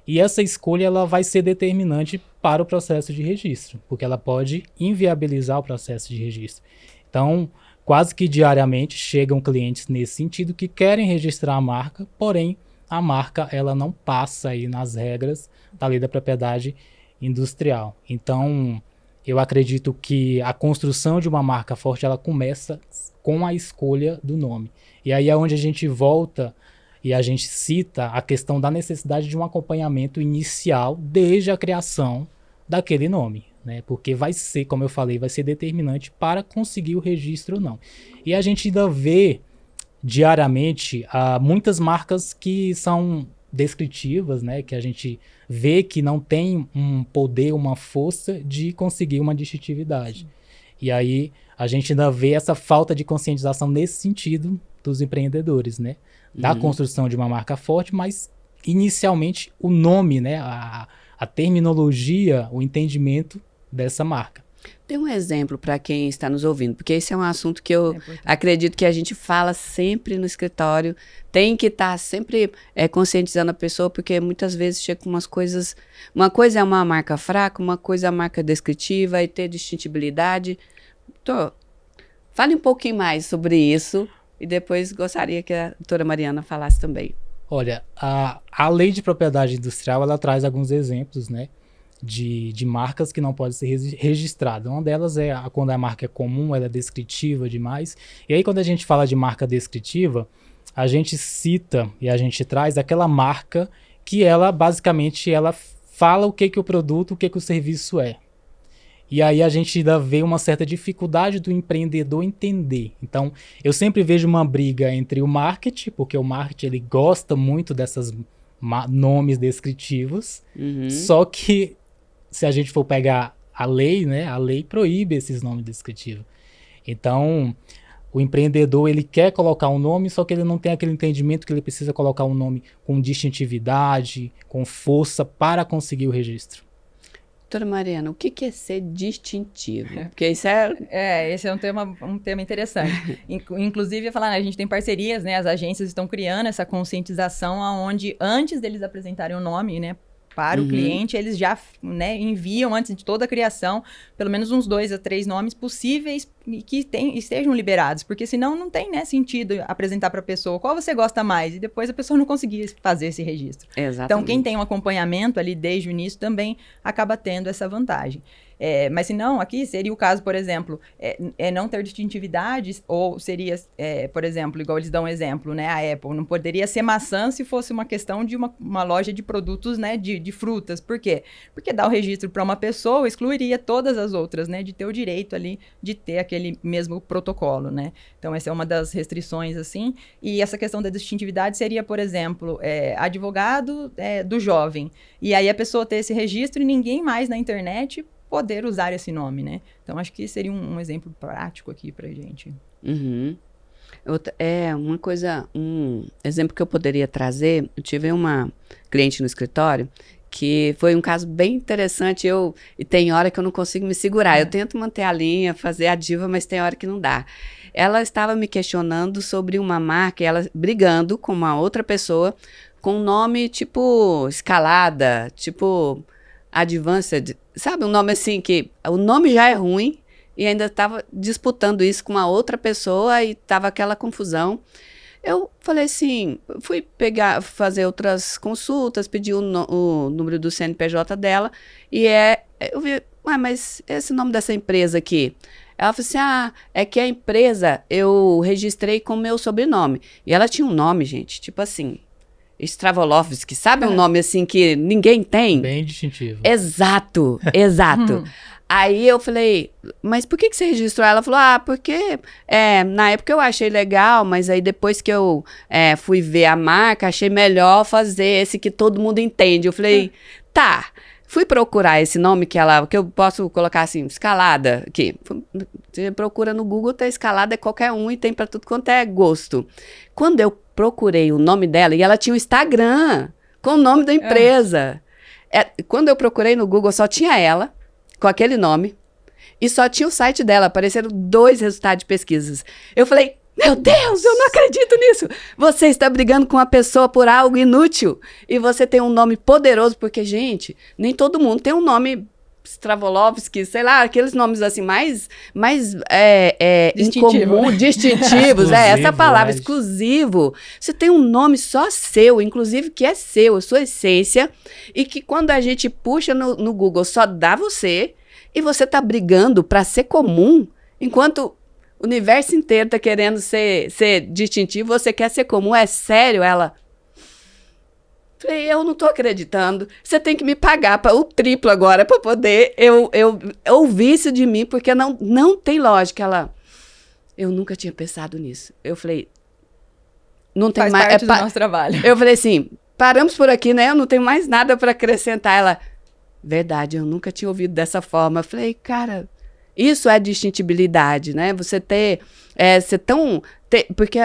E essa escolha ela vai ser determinante para o processo de registro, porque ela pode inviabilizar o processo de registro. Então, quase que diariamente chegam clientes nesse sentido que querem registrar a marca, porém a marca ela não passa aí nas regras da Lei da Propriedade Industrial. Então, eu acredito que a construção de uma marca forte ela começa com a escolha do nome. E aí é onde a gente volta e a gente cita a questão da necessidade de um acompanhamento inicial desde a criação daquele nome, né? Porque vai ser, como eu falei, vai ser determinante para conseguir o registro ou não. E a gente ainda vê diariamente muitas marcas que são descritivas, né? Que a gente vê que não tem um poder, uma força de conseguir uma distintividade. E aí a gente ainda vê essa falta de conscientização nesse sentido dos empreendedores, né? Da construção de uma marca forte, mas inicialmente o nome, né? A terminologia, o entendimento dessa marca. Tem um exemplo para quem está nos ouvindo, porque esse é um assunto que eu acredito que a gente fala sempre no escritório, tem que estar sempre conscientizando a pessoa, porque muitas vezes chega com umas coisas, uma coisa é uma marca fraca, uma coisa é a marca descritiva e ter distintibilidade, Doutor, fale um pouquinho mais sobre isso e depois gostaria que a doutora Mariana falasse também. Olha, a lei de propriedade industrial, ela traz alguns exemplos, né, de marcas que não podem ser registradas. Uma delas é quando a marca é comum, ela é descritiva demais. E aí, quando a gente fala de marca descritiva, a gente cita e a gente traz aquela marca que ela, basicamente, ela fala o que o produto, o que o serviço é. E aí a gente ainda vê uma certa dificuldade do empreendedor entender. Então, eu sempre vejo uma briga entre o marketing, porque o marketing ele gosta muito desses nomes descritivos, só que se a gente for pegar a lei, né, a lei proíbe esses nomes descritivos. Então, o empreendedor ele quer colocar um nome, só que ele não tem aquele entendimento que ele precisa colocar um nome com distintividade, com força para conseguir o registro. Doutora Mariana, o que é ser distintivo? Porque isso é... Esse é um tema interessante. Inclusive, eu falar, né, a gente tem parcerias, né? As agências estão criando essa conscientização onde, antes deles apresentarem o nome, né? Para o cliente, eles já, né, enviam, antes de toda a criação, pelo menos uns 2 a 3 nomes possíveis e que estejam liberados, porque senão não tem, né, sentido apresentar para a pessoa qual você gosta mais, e depois a pessoa não conseguir fazer esse registro. Exatamente. Então, quem tem um acompanhamento ali desde o início também acaba tendo essa vantagem. Mas se não, aqui seria o caso, por exemplo, não ter distintividades, ou seria, por exemplo, igual eles dão um exemplo, né, a Apple não poderia ser maçã se fosse uma questão de uma loja de produtos, né, de frutas. Por quê? Porque dar o registro para uma pessoa excluiria todas as outras, né, de ter o direito ali de ter aquele mesmo protocolo, né. Então, essa é uma das restrições, assim, e essa questão da distintividade seria, por exemplo, advogado do jovem, e aí a pessoa ter esse registro e ninguém mais na internet poder usar esse nome, né? Então, acho que seria um exemplo prático aqui pra gente. Uma coisa, um exemplo que eu poderia trazer, eu tive uma cliente no escritório que foi um caso bem interessante, e tem hora que eu não consigo me segurar, eu tento manter a linha, fazer a diva, mas tem hora que não dá. Ela estava me questionando sobre uma marca, ela brigando com uma outra pessoa, com um nome tipo Escalada, tipo Advanced, sabe, um nome assim que o nome já é ruim e ainda estava disputando isso com uma outra pessoa e estava aquela confusão. Eu falei assim, fui fazer outras consultas, pedi o número do CNPJ dela e eu vi, mas esse nome dessa empresa aqui? Ela falou assim, é que a empresa eu registrei com meu sobrenome. E ela tinha um nome, gente, tipo assim, Stravolovski, sabe um nome assim que ninguém tem? Bem distintivo. Exato. Aí eu falei, mas por que você registrou? Ela falou, porque na época eu achei legal, mas aí depois que eu fui ver a marca, achei melhor fazer esse que todo mundo entende. Eu falei, tá. Fui procurar esse nome que eu posso colocar assim, Escalada, aqui. Você procura no Google, tem Escalada, é qualquer um e tem para tudo quanto é gosto. Quando eu procurei o nome dela, e ela tinha um Instagram com o nome da empresa. Quando eu procurei no Google, só tinha ela, com aquele nome, e só tinha o site dela, apareceram 2 resultados de pesquisas. Eu falei, meu Deus, eu não acredito nisso. Você está brigando com uma pessoa por algo inútil, e você tem um nome poderoso, porque, gente, nem todo mundo tem um nome Stravolovski, sei lá, aqueles nomes assim mais incomum, distintivos, essa palavra, exclusivo. Você tem um nome só seu, inclusive que é seu, a sua essência, e que quando a gente puxa no Google só dá você, e você tá brigando para ser comum, enquanto o universo inteiro tá querendo ser distintivo, você quer ser comum, é sério? Ela... Falei, eu não tô acreditando. Você tem que me pagar o triplo agora para poder eu ouvir isso de mim, porque não tem lógica. Eu nunca tinha pensado nisso. Eu falei, não tem mais. mais. Faz parte do nosso trabalho. Eu falei assim, paramos por aqui, né? Eu não tenho mais nada para acrescentar. Ela, verdade, eu nunca tinha ouvido dessa forma. Eu falei, cara, isso é distintibilidade, né? Você porque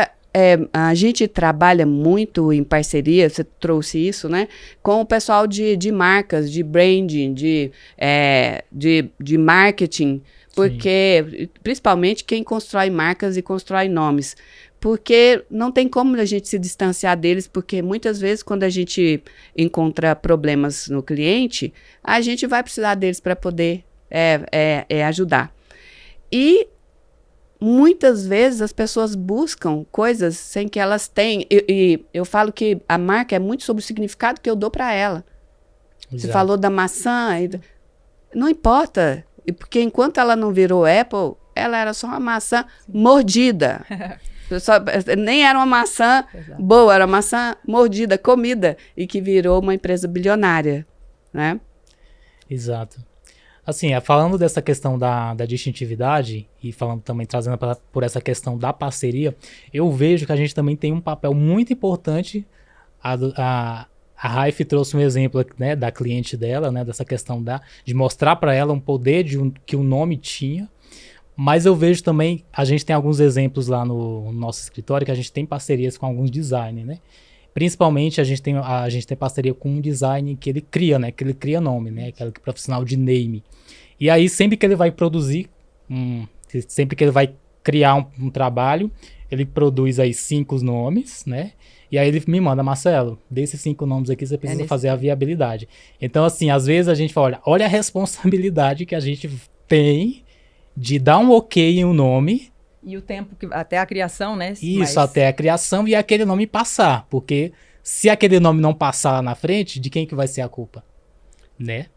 a gente trabalha muito em parceria, você trouxe isso, né? Com o pessoal de marcas, de branding, de marketing, porque principalmente quem constrói marcas e constrói nomes. Porque não tem como a gente se distanciar deles, porque muitas vezes quando a gente encontra problemas no cliente, a gente vai precisar deles para poder ajudar. E muitas vezes as pessoas buscam coisas sem que elas tenham. E eu falo que a marca é muito sobre o significado que eu dou para ela. Você falou da maçã. Não importa. Porque enquanto ela não virou Apple, ela era só uma maçã mordida. Nem era uma maçã boa, era uma maçã mordida, comida. E que virou uma empresa bilionária, né? Exato. Assim, falando dessa questão da distintividade e falando também, trazendo por essa questão da parceria, eu vejo que a gente também tem um papel muito importante. A Raif trouxe um exemplo, né, da cliente dela, né, dessa questão de mostrar para ela um poder que o nome tinha. Mas eu vejo também, a gente tem alguns exemplos lá no nosso escritório que a gente tem parcerias com alguns designers, né? Principalmente a gente tem parceria com um design que ele cria, né? Que ele cria nome, né? Aquele profissional de name. E aí sempre que ele vai produzir, sempre que ele vai criar um trabalho, ele produz aí 5 nomes, né? E aí ele me manda, Marcelo, desses 5 nomes aqui você precisa fazer a viabilidade. Então assim, às vezes a gente fala, olha a responsabilidade que a gente tem de dar um ok em um nome. E o tempo até a criação, né? Isso, até a criação e aquele nome passar. Porque se aquele nome não passar lá na frente, de quem que vai ser a culpa? Né?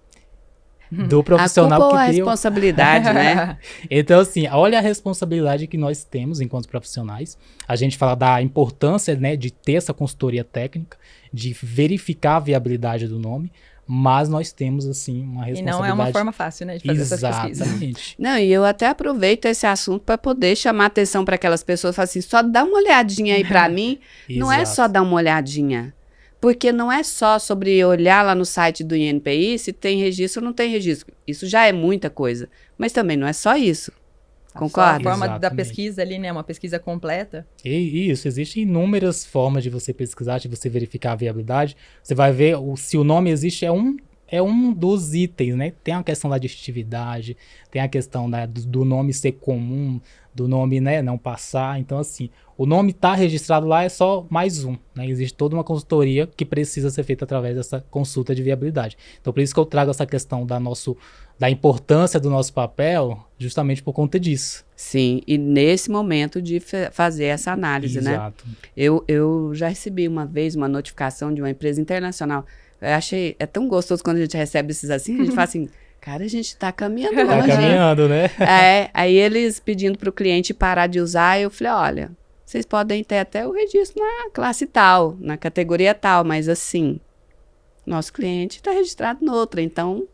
Do profissional a culpa que ou a criou. responsabilidade, né? Então, assim, olha a responsabilidade que nós temos enquanto profissionais. A gente fala da importância, né, de ter essa consultoria técnica, de verificar a viabilidade do nome. Mas nós temos, assim, uma responsabilidade. E não é uma forma fácil, né, de fazer essas pesquisas. Exatamente. Não, e eu até aproveito esse assunto para poder chamar atenção para aquelas pessoas, falar assim, só dá uma olhadinha aí para mim. Não é só dar uma olhadinha. Porque não é só sobre olhar lá no site do INPI se tem registro ou não tem registro. Isso já é muita coisa. Mas também não é só isso. Concorda? A forma Exatamente. da pesquisa ali, né? Uma pesquisa completa. E isso, existem inúmeras formas de você pesquisar, de você verificar a viabilidade. Você vai ver se o nome existe, é um dos itens, né? Tem a questão da distintividade, tem a questão do nome ser comum, do nome, né, não passar. Então, assim, o nome tá registrado lá é só mais um, né? Existe toda uma consultoria que precisa ser feita através dessa consulta de viabilidade. Então, por isso que eu trago essa questão da importância do nosso papel, justamente por conta disso. Sim, e nesse momento de fazer essa análise, Exato. né? Eu já recebi uma vez uma notificação de uma empresa internacional. Eu achei, é tão gostoso quando a gente recebe esses assim, a gente fala assim, cara, a gente tá caminhando longe. Tá caminhando, né? Aí eles pedindo pro cliente parar de usar, eu falei, olha, vocês podem ter até o registro na classe tal, na categoria tal, mas assim, nosso cliente está registrado noutra, então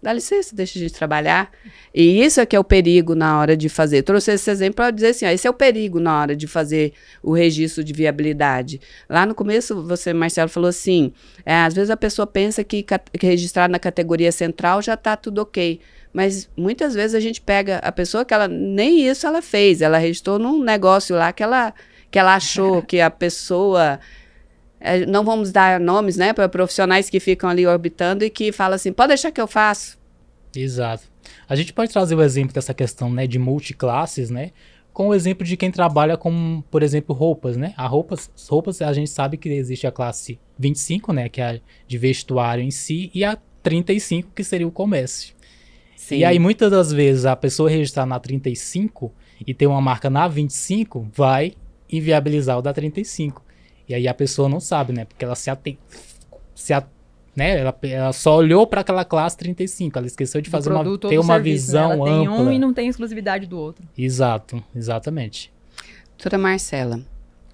dá licença, deixa a gente trabalhar. E isso é que é o perigo na hora de fazer. Eu trouxe esse exemplo para dizer assim, ó, esse é o perigo na hora de fazer o registro de viabilidade. Lá no começo, você, Marcelo, falou assim, às vezes a pessoa pensa que registrar na categoria central já está tudo ok. Mas muitas vezes a gente pega a pessoa que ela nem isso ela fez. Ela registrou num negócio lá que ela achou que a pessoa... não vamos dar nomes, né, para profissionais que ficam ali orbitando e que falam assim, pode deixar que eu faço. Exato. A gente pode trazer o exemplo dessa questão, né, de multiclasses, né, com o exemplo de quem trabalha com, por exemplo, roupas, né. Roupas a gente sabe que existe a classe 25, né, que é a de vestuário em si, e a 35, que seria o comércio. Sim. E aí, muitas das vezes, a pessoa registrar na 35 e ter uma marca na 25 vai inviabilizar o da 35. E aí a pessoa não sabe, né? Porque ela né? Ela só olhou para aquela classe 35. Ela esqueceu de fazer ter uma visão ampla. Ela tem um e não tem exclusividade do outro. Exato, exatamente. Doutora Marcela,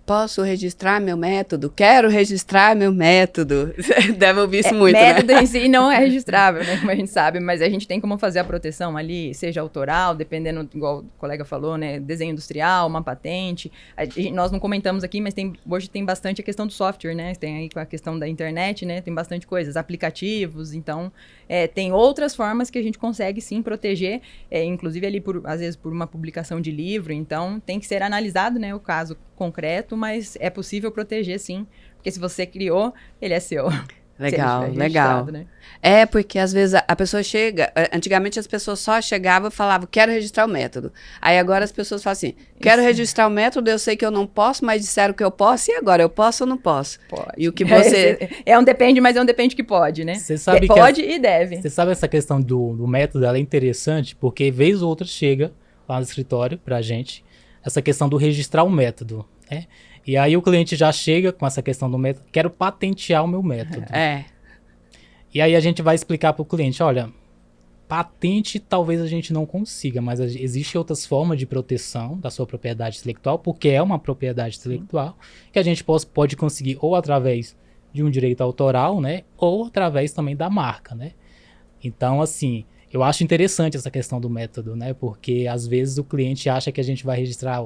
posso registrar meu método? Quero registrar meu método. Você deve ouvir isso muito, método né? em si não é registrável, né? Como a gente sabe, mas a gente tem como fazer a proteção ali, seja autoral, dependendo, igual o colega falou, né? Desenho industrial, uma patente. Nós não comentamos aqui, mas hoje tem bastante a questão do software, né? Tem aí com a questão da internet, né? Tem bastante coisas, aplicativos, então... tem outras formas que a gente consegue, sim, proteger, inclusive ali, às vezes, por uma publicação de livro, então tem que ser analisado, né, o caso concreto, mas é possível proteger, sim, porque se você criou, ele é seu. Legal, legal. Né? Porque às vezes a pessoa chega, antigamente as pessoas só chegavam e falavam, quero registrar o método. Aí agora as pessoas falam assim, quero registrar o método, eu sei que eu não posso, mas disseram que eu posso, e agora, eu posso ou não posso? Pode. E o que você... depende, mas é um depende que pode, né? Você sabe pode e deve. Você sabe essa questão do método, ela é interessante, porque vez ou outra chega lá no escritório pra gente, essa questão do registrar o método, né? E aí o cliente já chega com essa questão do método, quero patentear o meu método. E aí a gente vai explicar para o cliente, olha, patente talvez a gente não consiga, mas existem outras formas de proteção da sua propriedade intelectual, porque é uma propriedade intelectual, que a gente pode conseguir ou através de um direito autoral, né, ou através também da marca, né? Então, assim, eu acho interessante essa questão do método, né, porque às vezes o cliente acha que a gente vai registrar,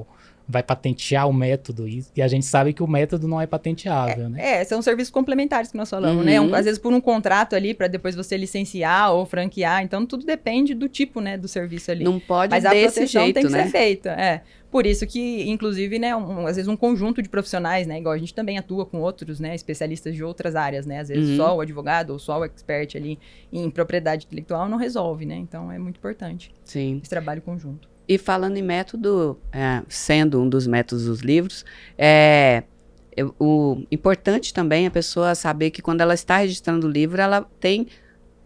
vai patentear o método, e a gente sabe que o método não é patenteável, né? São serviços complementares que nós falamos, né? Às vezes por um contrato ali, para depois você licenciar ou franquear, então tudo depende do tipo, né, do serviço ali. Não pode Mas desse a proteção jeito, tem que né? ser feita, Por isso que, inclusive, né, às vezes um conjunto de profissionais, né, igual a gente também atua com outros, né, especialistas de outras áreas, né, às vezes só o advogado ou só o expert ali em propriedade intelectual não resolve, né, então é muito importante esse trabalho conjunto. E falando em método, sendo um dos métodos dos livros, o importante também é a pessoa saber que quando ela está registrando o livro, ela tem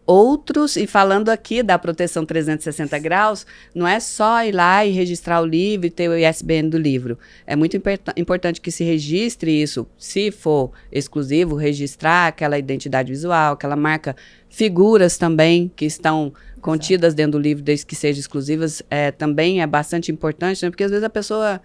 outros, e falando aqui da proteção 360 graus, não é só ir lá e registrar o livro e ter o ISBN do livro. É muito importante que se registre isso, se for exclusivo, registrar aquela identidade visual, aquela marca, figuras também que estão contidas dentro do livro, desde que sejam exclusivas, também é bastante importante, né? Porque às vezes a pessoa...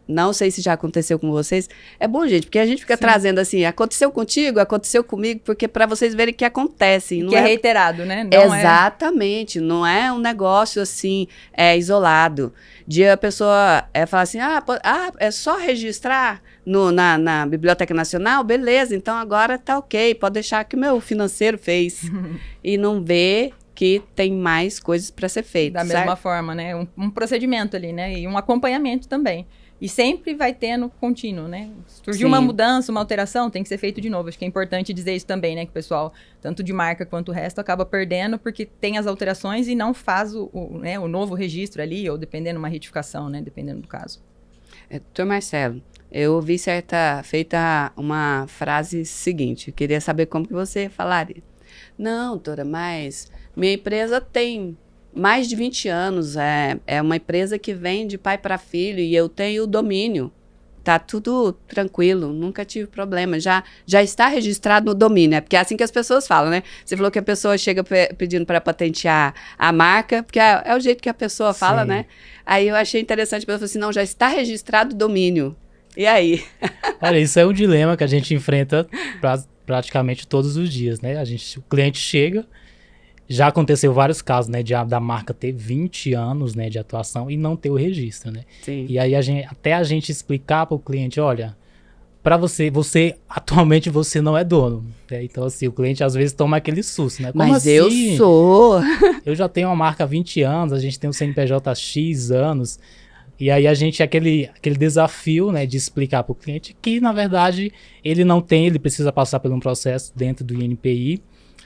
não sei se já aconteceu com vocês. É bom, gente, porque a gente fica trazendo assim, aconteceu contigo, aconteceu comigo, porque para vocês verem que acontece. Não que é reiterado, né? Exatamente, não é um negócio assim, isolado. De a pessoa falar assim, é só registrar na Biblioteca Nacional? Beleza, então agora tá ok, pode deixar que o meu financeiro fez. E não vê que tem mais coisas para ser feitas. Da mesma forma, né? Um procedimento ali, né? E um acompanhamento também. E sempre vai tendo contínuo, né? Surgiu uma mudança, uma alteração, tem que ser feito de novo. Acho que é importante dizer isso também, né? Que o pessoal, tanto de marca quanto o resto, acaba perdendo porque tem as alterações e não faz o novo registro ali, ou dependendo uma retificação, né? Dependendo do caso. Doutor Marcelo, eu ouvi feita uma frase seguinte, eu queria saber como que você falaria. Não, doutora, mas minha empresa tem mais de 20 anos, é uma empresa que vem de pai para filho e eu tenho o domínio. Tá tudo tranquilo, nunca tive problema. Já está registrado no domínio, porque é assim que as pessoas falam, né? Você falou que a pessoa chega pedindo para patentear a marca, porque é o jeito que a pessoa fala, né? Aí eu achei interessante, a pessoa falou assim, não, já está registrado o domínio. E aí? Olha, isso é um dilema que a gente enfrenta praticamente todos os dias, né? O cliente chega, já aconteceu vários casos, né, da marca ter 20 anos, né, de atuação e não ter o registro, né? Sim. E aí até a gente explicar para o cliente, olha, para você atualmente você não é dono, né? Então assim, o cliente às vezes toma aquele susto, né? Como mas assim? Eu sou. Eu já tenho uma marca há 20 anos, a gente tem um CNPJ há X anos. E aí a gente, aquele desafio, né, de explicar para o cliente que, na verdade, ele precisa passar por um processo dentro do INPI.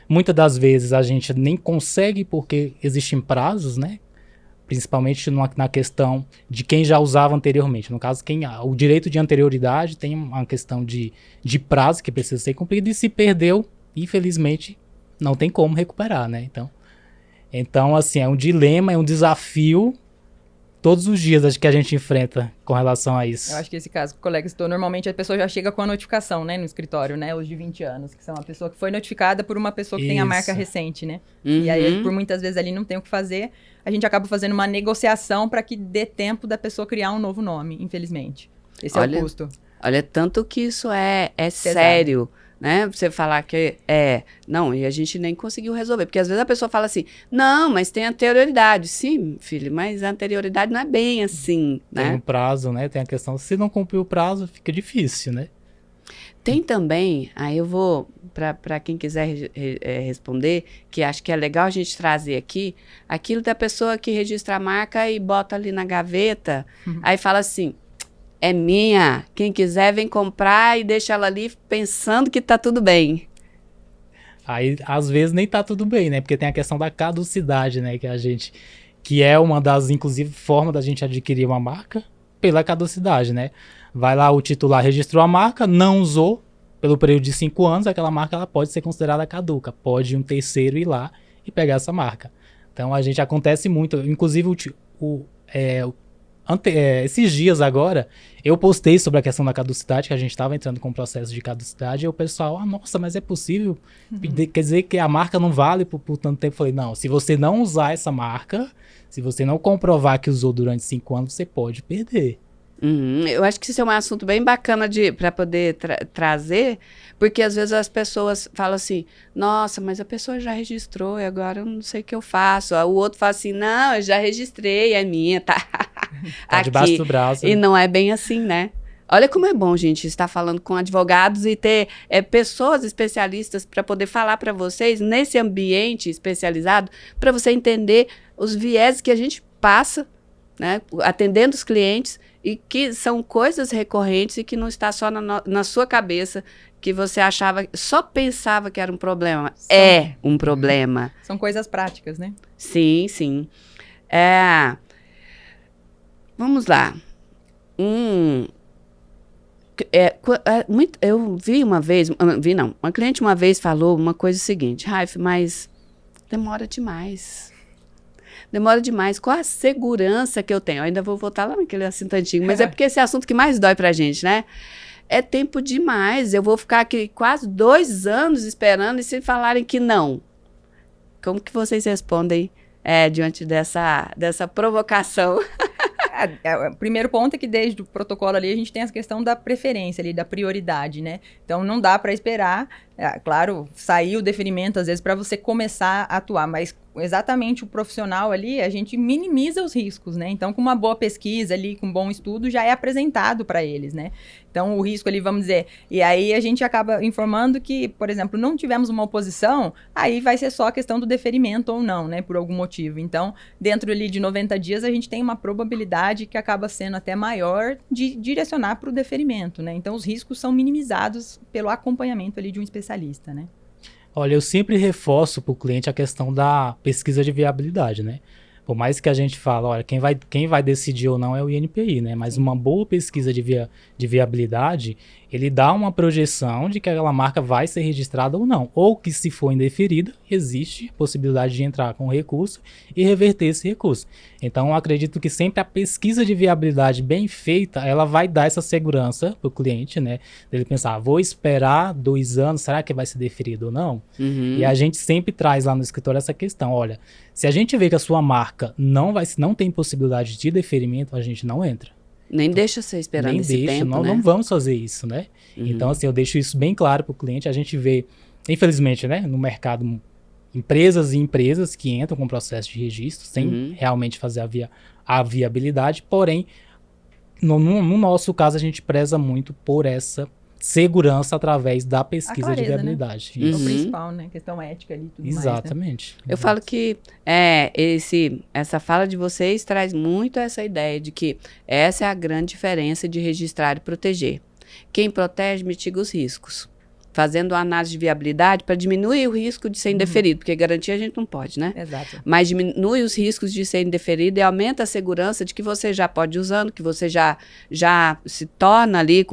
Muitas das vezes a gente nem consegue porque existem prazos, né? Principalmente na questão de quem já usava anteriormente. No caso, o direito de anterioridade tem uma questão de prazo que precisa ser cumprido e se perdeu, infelizmente, não tem como recuperar, né? Então assim, é um dilema, é um desafio todos os dias que a gente enfrenta com relação a isso. Eu acho que esse caso que o colega citou, normalmente a pessoa já chega com a notificação, né, no escritório, né, os de 20 anos, que são a pessoa que foi notificada por uma pessoa que tem a marca recente, né? E aí, por muitas vezes ali não tem o que fazer, a gente acaba fazendo uma negociação para que dê tempo da pessoa criar um novo nome, infelizmente. Esse é o custo. Olha, tanto que isso é sério, né? Você falar que não, e a gente nem conseguiu resolver, porque às vezes a pessoa fala assim, não, mas tem anterioridade. Sim, filho, mas a anterioridade não é bem assim, né? Tem um prazo, né? Tem a questão, se não cumprir o prazo, fica difícil, né? Tem também, aí eu vou, para quem quiser responder, que acho que é legal a gente trazer aqui, aquilo da pessoa que registra a marca e bota ali na gaveta, aí fala assim, é minha, quem quiser vem comprar e deixa ela ali pensando que tá tudo bem. Aí, às vezes, nem tá tudo bem, né? Porque tem a questão da caducidade, né? Que é uma das, inclusive, formas da gente adquirir uma marca pela caducidade, né? Vai lá, o titular registrou a marca, não usou pelo período de 5 anos, aquela marca ela pode ser considerada caduca. Pode um terceiro ir lá e pegar essa marca. Então, acontece muito. Inclusive, esses dias agora, eu postei sobre a questão da caducidade, que a gente estava entrando com o processo de caducidade, e o pessoal, nossa, mas é possível? Quer dizer que a marca não vale por tanto tempo? Eu falei, não, se você não usar essa marca, se você não comprovar que usou durante 5 anos, você pode perder. Eu acho que isso é um assunto bem bacana para poder trazer, porque às vezes as pessoas falam assim, nossa, mas a pessoa já registrou e agora eu não sei o que eu faço. O outro fala assim, não, eu já registrei, é minha, tá, Tá debaixo do braço. E não é bem assim, né? Olha como é bom, gente, estar falando com advogados e ter pessoas especialistas para poder falar para vocês nesse ambiente especializado, para você entender os viés que a gente passa, né, atendendo os clientes, e que são coisas recorrentes e que não está só na sua cabeça, que você só pensava que era um problema. É um problema. São coisas práticas, né? Sim, sim. Vamos lá. Eu vi uma vez, uma cliente uma vez falou uma coisa seguinte, Raif, mas demora demais. Demora demais. Qual a segurança que eu tenho? Eu ainda vou voltar lá naquele assunto antigo, mas é porque esse é o assunto que mais dói pra gente, né? É tempo demais. Eu vou ficar aqui quase 2 anos esperando e se falarem que não. Como que vocês respondem diante dessa provocação? O primeiro ponto é que desde o protocolo ali a gente tem essa questão da preferência ali, da prioridade, né? Então não dá para esperar, claro, sair o deferimento às vezes para você começar a atuar, mas exatamente o profissional ali, a gente minimiza os riscos, né? Então com uma boa pesquisa ali, com um bom estudo, já é apresentado para eles, né? Então o risco ali, vamos dizer, e aí a gente acaba informando que, por exemplo, não tivemos uma oposição, aí vai ser só a questão do deferimento ou não, né? Por algum motivo. Então, dentro ali de 90 dias, a gente tem uma probabilidade que acaba sendo até maior de direcionar para o deferimento, né? Então os riscos são minimizados pelo acompanhamento ali de um especialista, né? Olha, eu sempre reforço para o cliente a questão da pesquisa de viabilidade, né? Por mais que a gente fale, olha, quem vai decidir ou não é o INPI, né? Mas uma boa pesquisa de viabilidade, ele dá uma projeção de que aquela marca vai ser registrada ou não. Ou que, se for indeferida, existe a possibilidade de entrar com recurso e reverter esse recurso. Então, eu acredito que sempre a pesquisa de viabilidade bem feita, ela vai dar essa segurança para o cliente, né? Ele pensar, vou esperar 2 anos, será que vai ser deferido ou não? E a gente sempre traz lá no escritório essa questão, olha, se a gente vê que a sua marca não tem possibilidade de deferimento, a gente não entra. Nem deixa você esperando esse tempo, né? Não vamos fazer isso, né? Então, assim, eu deixo isso bem claro para o cliente. A gente vê, infelizmente, né, no mercado, empresas e empresas que entram com processo de registro sem realmente fazer a viabilidade. Porém, no nosso caso, a gente preza muito por essa segurança através da pesquisa clareza, de viabilidade. Né? O principal, né? Questão ética ali, tudo Exatamente. Mais, né? Eu falo que essa fala de vocês traz muito essa ideia de que essa é a grande diferença de registrar e proteger. Quem protege mitiga os riscos, fazendo uma análise de viabilidade para diminuir o risco de ser indeferido, porque garantir a gente não pode, né? Exato. Mas diminui os riscos de ser indeferido e aumenta a segurança de que você já pode ir usando, que você já se torna ali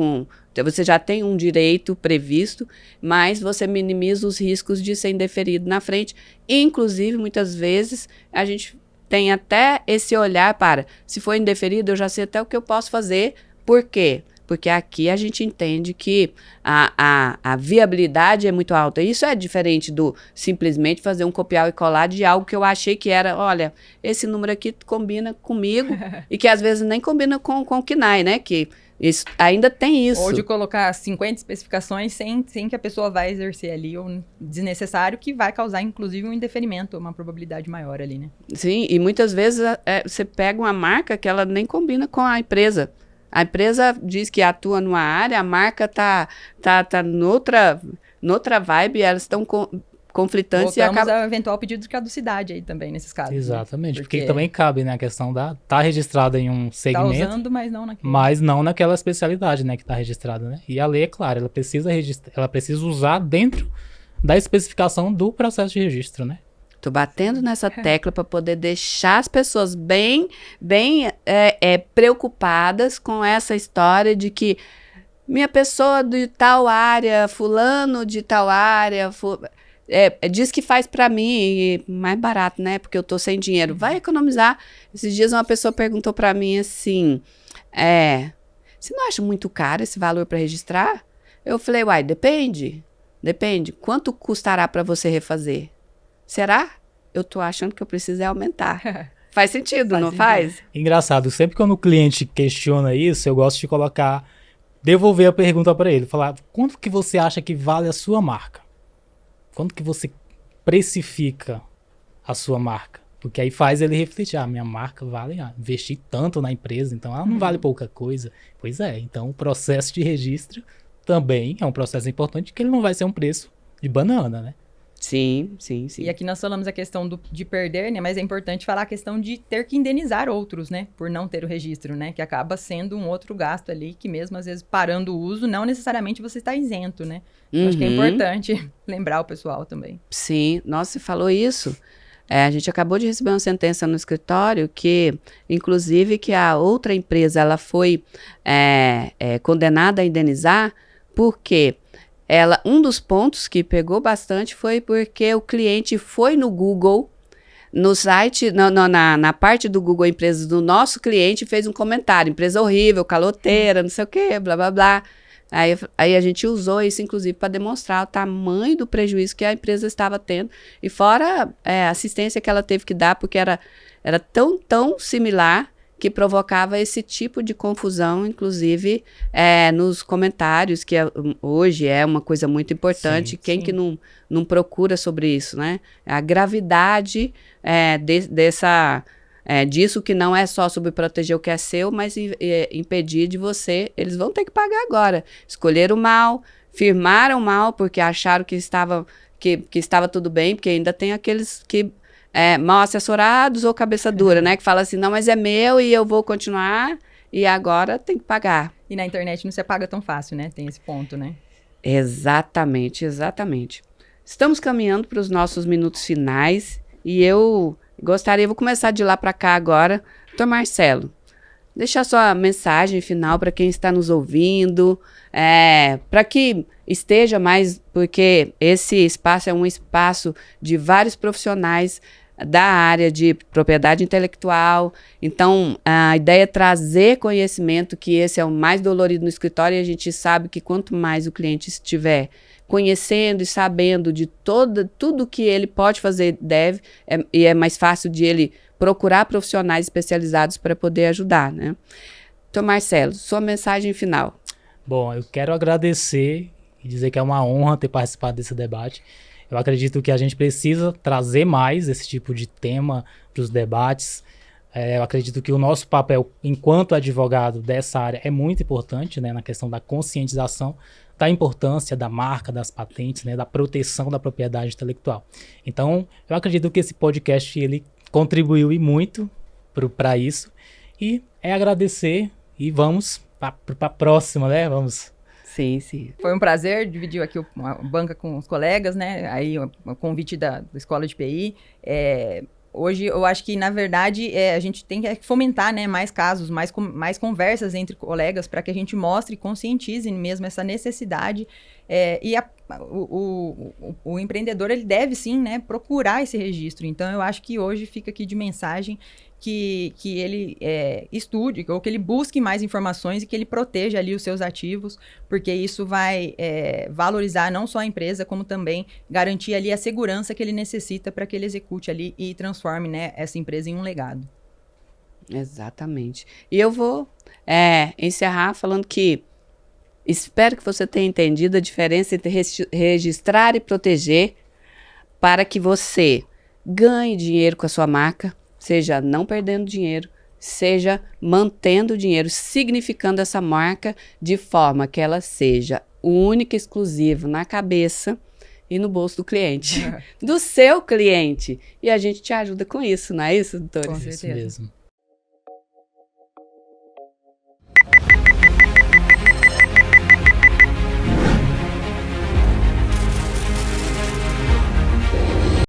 você já tem um direito previsto, mas você minimiza os riscos de ser indeferido na frente. Inclusive, muitas vezes, a gente tem até esse olhar para, se for indeferido, eu já sei até o que eu posso fazer. Por quê? Porque aqui a gente entende que a viabilidade é muito alta. Isso é diferente do simplesmente fazer um copiar e colar de algo que eu achei que era, olha, esse número aqui combina comigo e que às vezes nem combina com o KNAI, né? Que isso, ainda tem isso. Ou de colocar 50 especificações sem que a pessoa vai exercer ali, ou desnecessário, que vai causar, inclusive, um indeferimento, uma probabilidade maior ali, né? Sim, e muitas vezes você pega uma marca que ela nem combina com a empresa. A empresa diz que atua numa área, a marca tá noutra vibe, elas estão conflitantes. Voltamos ao eventual pedido de caducidade aí também, nesses casos. Exatamente, né? Porque também cabe, né, a questão tá registrada em um segmento. Tá usando, mas não naquela especialidade, né, que tá registrada, né? E a lei é clara, ela precisa usar dentro da especificação do processo de registro, né? Tô batendo nessa tecla para poder deixar as pessoas bem preocupadas com essa história de que minha pessoa de tal área, fulano de tal área... diz que faz para mim mais barato, né? Porque eu tô sem dinheiro. Vai economizar. Esses dias uma pessoa perguntou para mim assim, você não acha muito caro esse valor para registrar? Eu falei, uai, depende. Quanto custará para você refazer? Será? Eu tô achando que eu preciso aumentar. Faz sentido, não faz? Engraçado, sempre quando o cliente questiona isso, eu gosto de devolver a pergunta para ele, falar, quanto que você acha que vale a sua marca? Quanto que você precifica a sua marca? Porque aí faz ele refletir, minha marca vale, investi tanto na empresa, então ela não vale pouca coisa. Pois é, então o processo de registro também é um processo importante, que ele não vai ser um preço de banana, né? Sim. E aqui nós falamos a questão de perder, né? Mas é importante falar a questão de ter que indenizar outros, né? Por não ter o registro, né? Que acaba sendo um outro gasto ali, que mesmo às vezes parando o uso, não necessariamente você está isento, né? Acho que é importante lembrar o pessoal também. Sim, nossa, você falou isso. A gente acabou de receber uma sentença no escritório que, inclusive, que a outra empresa, ela foi condenada a indenizar porque... um dos pontos que pegou bastante foi porque o cliente foi no Google, no site, na parte do Google Empresas do nosso cliente, fez um comentário, empresa horrível, caloteira, não sei o quê, blá, blá, blá. Aí a gente usou isso, inclusive, para demonstrar o tamanho do prejuízo que a empresa estava tendo, e fora a assistência que ela teve que dar, porque era tão similar, que provocava esse tipo de confusão, inclusive nos comentários, que hoje é uma coisa muito importante. Quem que não procura sobre isso, né? A gravidade disso, que não é só sobre proteger o que é seu, mas impedir de você. Eles vão ter que pagar agora. Escolheram mal, firmaram mal, porque acharam que estava tudo bem, porque ainda tem aqueles que... mal assessorados ou cabeça dura, né? Que fala assim, não, mas é meu e eu vou continuar e agora tem que pagar. E na internet não se paga tão fácil, né? Tem esse ponto, né? Exatamente. Estamos caminhando para os nossos minutos finais e eu vou começar de lá para cá agora. Doutor Marcelo, deixar sua mensagem final para quem está nos ouvindo, para que esteja mais, porque esse espaço é um espaço de vários profissionais da área de propriedade intelectual. Então, a ideia é trazer conhecimento, que esse é o mais dolorido no escritório, e a gente sabe que quanto mais o cliente estiver conhecendo e sabendo de tudo que ele pode fazer, e é mais fácil de ele procurar profissionais especializados para poder ajudar, né? Então, Marcelo, sua mensagem final. Bom, eu quero agradecer e dizer que é uma honra ter participado desse debate. Eu acredito que a gente precisa trazer mais esse tipo de tema para os debates. Eu acredito que o nosso papel, enquanto advogado dessa área, é muito importante, né, na questão da conscientização da importância da marca, das patentes, né, da proteção da propriedade intelectual. Então, eu acredito que esse podcast ele contribuiu e muito para isso. E agradecer e vamos para a próxima, né? Vamos. Sim. Foi um prazer dividir aqui a banca com os colegas, né? Aí o convite da Escola de PI. Hoje eu acho que, na verdade, a gente tem que fomentar, né, mais casos, mais conversas entre colegas para que a gente mostre e conscientize mesmo essa necessidade. O empreendedor, ele deve sim, né, procurar esse registro. Então, eu acho que hoje fica aqui de mensagem que ele estude, ou que ele busque mais informações e que ele proteja ali os seus ativos, porque isso vai valorizar não só a empresa, como também garantir ali a segurança que ele necessita para que ele execute ali e transforme, né, essa empresa em um legado. Exatamente. E eu vou encerrar falando que espero que você tenha entendido a diferença entre registrar e proteger, para que você ganhe dinheiro com a sua marca, seja não perdendo dinheiro, seja mantendo dinheiro, significando essa marca de forma que ela seja única e exclusiva na cabeça e no bolso do cliente, do seu cliente. E a gente te ajuda com isso, não é isso, doutor? Com certeza. Isso mesmo.